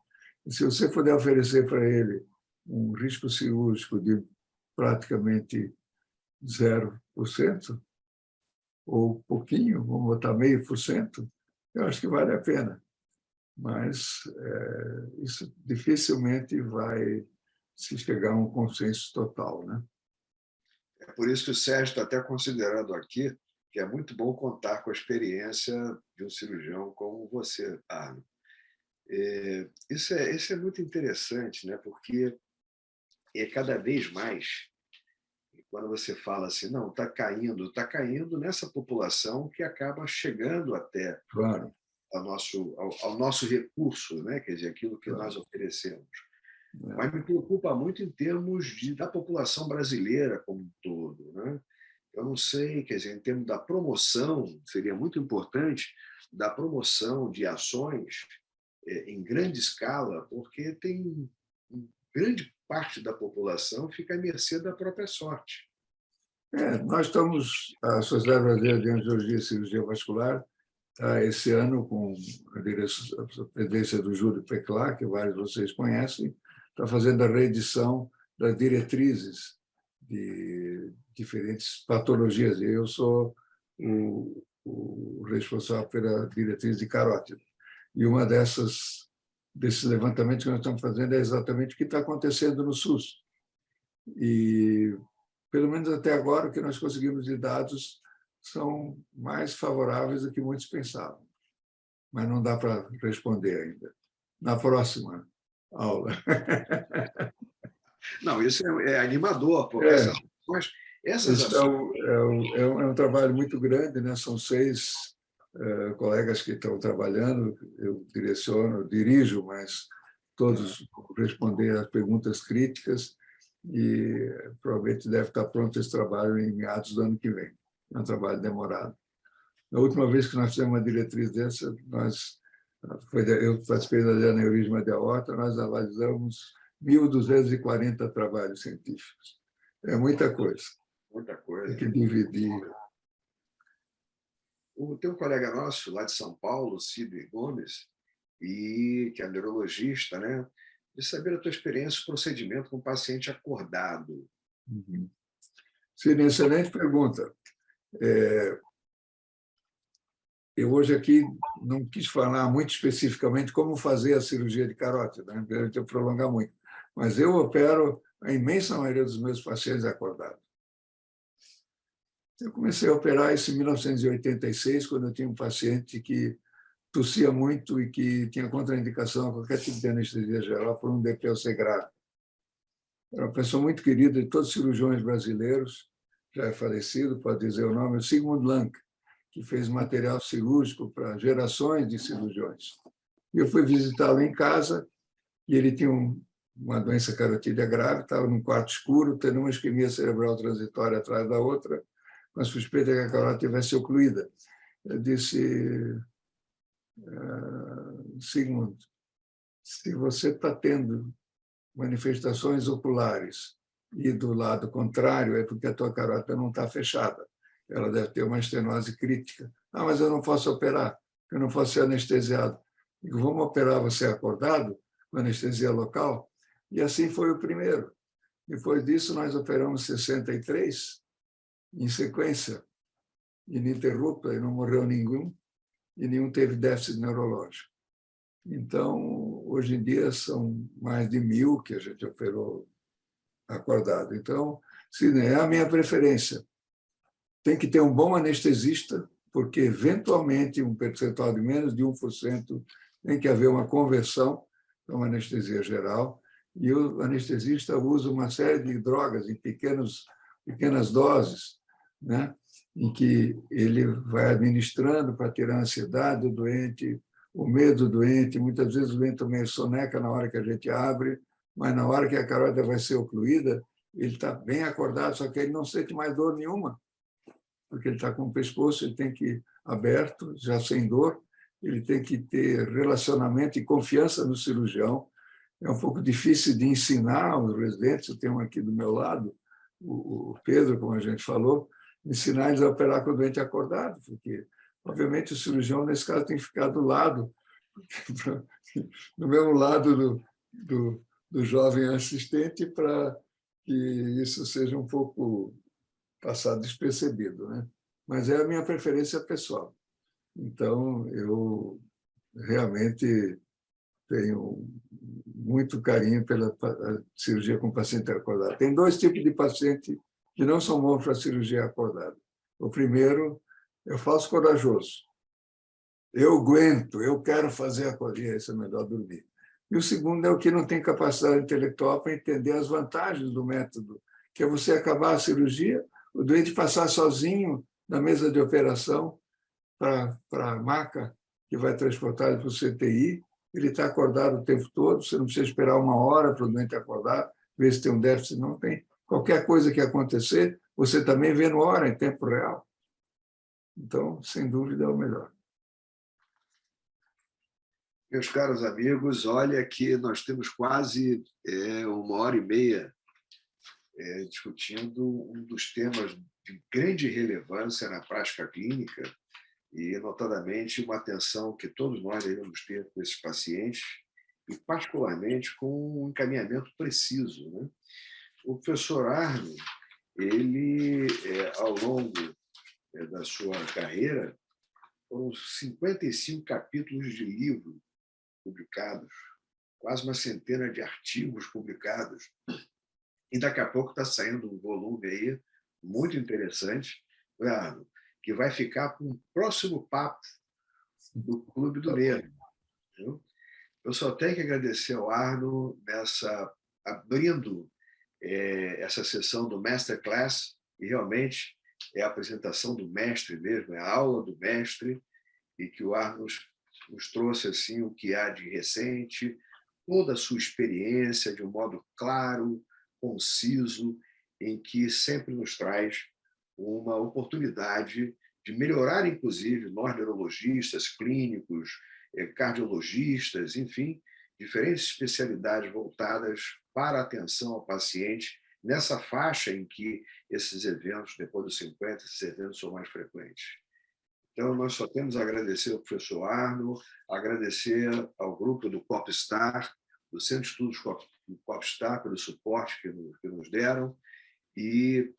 S2: E se você puder oferecer para ele um risco cirúrgico de praticamente 0%, ou pouquinho, vamos botar 0,5%, eu acho que vale a pena. Mas isso dificilmente vai se chegar a um consenso total, né?
S1: É por isso que o Sérgio está até considerando aqui que é muito bom contar com a experiência de um cirurgião como você, Arno. Isso é muito interessante, né? Porque cada vez mais, quando você fala assim, não, está caindo nessa população que acaba chegando até
S2: Claro.
S1: ao nosso recurso, né? Quer dizer, aquilo que nós oferecemos. Mas me preocupa muito em termos da população brasileira como um todo, né? Eu não sei, quer dizer, em termos da promoção, seria muito importante da promoção de ações em grande escala, porque tem grande parte da população fica à mercê da própria sorte.
S2: Nós estamos, a Sociedade Brasileira de Angiologia e Cirurgia Vascular está esse ano com a presidência do Júlio Peclar, que vários de vocês conhecem, está fazendo a reedição das diretrizes de diferentes patologias. E eu sou o responsável pela diretriz de carótida. E uma desses levantamentos que nós estamos fazendo é exatamente o que está acontecendo no SUS. E, pelo menos até agora, o que nós conseguimos de dados são mais favoráveis do que muitos pensavam. Mas não dá para responder ainda. Na próxima aula.
S1: Não, isso é animador, porque essas ações...
S2: Então, é um trabalho muito grande, né? São 6 colegas que estão trabalhando, eu dirijo, mas todos vão responder às perguntas críticas e provavelmente deve estar pronto esse trabalho em meados do ano que vem. É um trabalho demorado. Na última vez que nós fizemos uma diretriz dessa, eu participei da de aneurisma de aorta, nós analisamos 1.240 trabalhos científicos. É muita coisa.
S1: Muita coisa.
S2: Tem que dividir.
S1: Tem um colega nosso lá de São Paulo, Cid Gomes, que é neurologista, né? De saber a tua experiência, o procedimento com o paciente acordado.
S2: Sim, excelente pergunta. Eu hoje aqui não quis falar muito especificamente como fazer a cirurgia de carótida, né? Para não prolongar muito. Mas eu opero a imensa maioria dos meus pacientes acordados. Eu comecei a operar isso em 1986, quando eu tinha um paciente que tossia muito e que tinha contraindicação a qualquer tipo de anestesia geral por um DPLC grave. Era uma pessoa muito querida de todos os cirurgiões brasileiros, já é falecido, pode dizer o nome, o Sigmund Lank, que fez material cirúrgico para gerações de cirurgiões. Eu fui visitá-lo em casa e ele tinha uma doença carotídea grave, estava num quarto escuro, tendo uma isquemia cerebral transitória atrás da outra, com a suspeita que a carótida tivesse ocluída. Eu disse, Sigmund, se você está tendo manifestações oculares e do lado contrário, é porque a tua carótida não está fechada. Ela deve ter uma estenose crítica. Ah, mas eu não posso operar, eu não posso ser anestesiado. Digo, vamos operar você acordado, com anestesia local? E assim foi o primeiro. Depois disso, nós operamos 63 em sequência, ininterrupta, e não morreu nenhum, e nenhum teve déficit neurológico. Então, hoje em dia, são mais de 1.000 que a gente operou acordado. Então, sim, é a minha preferência. Tem que ter um bom anestesista, porque, eventualmente, um percentual de menos de 1%, tem que haver uma conversão para uma anestesia geral, e o anestesista usa uma série de drogas em pequenas doses, né, em que ele vai administrando para tirar a ansiedade do doente, o medo do doente. Muitas vezes o doente também soneca na hora que a gente abre, mas na hora que a carótida vai ser ocluída, ele está bem acordado, só que ele não sente mais dor nenhuma, porque ele está com o pescoço, ele tem que ir aberto, já sem dor, ele tem que ter relacionamento e confiança no cirurgião. É um pouco difícil de ensinar os residentes, eu tenho um aqui do meu lado, o Pedro, como a gente falou, ensinar eles a operar com o doente acordado, porque, obviamente, o cirurgião, nesse caso, tem que ficar do lado, do mesmo lado do jovem assistente, para que isso seja um pouco passado despercebido, né? Mas é a minha preferência pessoal. Então, eu realmente tenho muito carinho pela cirurgia com paciente acordado. Tem 2 tipos de paciente que não são bons para a cirurgia acordada. O primeiro é o falso corajoso. Eu aguento, eu quero fazer a corinha, isso é melhor dormir. E o segundo é o que não tem capacidade intelectual para entender as vantagens do método, que é você acabar a cirurgia, o doente passar sozinho na mesa de operação para a maca que vai transportar ele para o CTI, ele está acordado o tempo todo, você não precisa esperar 1 hora para o doente acordar, ver se tem um déficit, não tem. Qualquer coisa que acontecer, você também vê na hora, em tempo real. Então, sem dúvida, é o melhor.
S1: Meus caros amigos, olha que nós temos quase 1h30 discutindo um dos temas de grande relevância na prática clínica e, notadamente, uma atenção que todos nós devemos ter com esses pacientes e, particularmente, com um encaminhamento preciso, né? O professor Arno, ele, ao longo da sua carreira, foram 55 capítulos de livro publicados, quase uma centena de artigos publicados, e daqui a pouco está saindo um volume aí muito interessante, Arno, que vai ficar para um próximo papo do Clube do Nervo. Eu só tenho que agradecer ao Arno abrindo essa sessão do Masterclass, e realmente é a apresentação do mestre mesmo, é a aula do mestre, e que o Arno nos trouxe assim, o que há de recente, toda a sua experiência, de um modo claro, conciso, em que sempre nos traz uma oportunidade de melhorar, inclusive, nós neurologistas, clínicos, cardiologistas, enfim, diferentes especialidades voltadas para a atenção ao paciente nessa faixa em que esses eventos, depois dos 50, esses eventos são mais frequentes. Então, nós só temos a agradecer ao professor Arno, agradecer ao grupo do Popstar, do Centro de Estudos do Popstar, pelo suporte que nos deram, e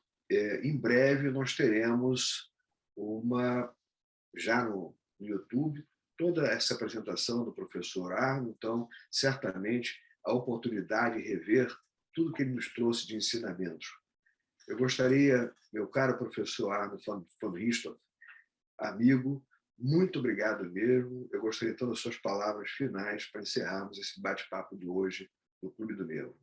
S1: em breve nós teremos já no YouTube, toda essa apresentação do professor Arno, então, certamente, a oportunidade de rever tudo que ele nos trouxe de ensinamentos. Eu gostaria, meu caro professor Arno von Richthofen, amigo, muito obrigado mesmo. Eu gostaria de ter as suas palavras finais para encerrarmos esse bate-papo de hoje do Clube do Nervo.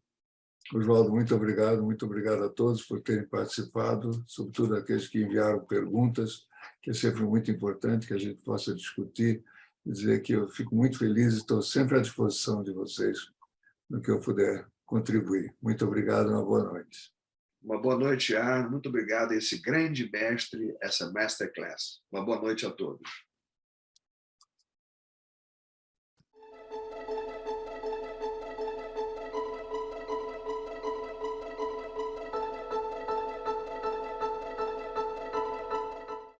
S2: Oswaldo, muito obrigado a todos por terem participado, sobretudo aqueles que enviaram perguntas, que é sempre muito importante que a gente possa discutir, e dizer que eu fico muito feliz e estou sempre à disposição de vocês no que eu puder contribuir. Muito obrigado, uma boa noite.
S1: Uma boa noite, Arno. Muito obrigado a esse grande mestre, essa Masterclass. Uma boa noite a todos.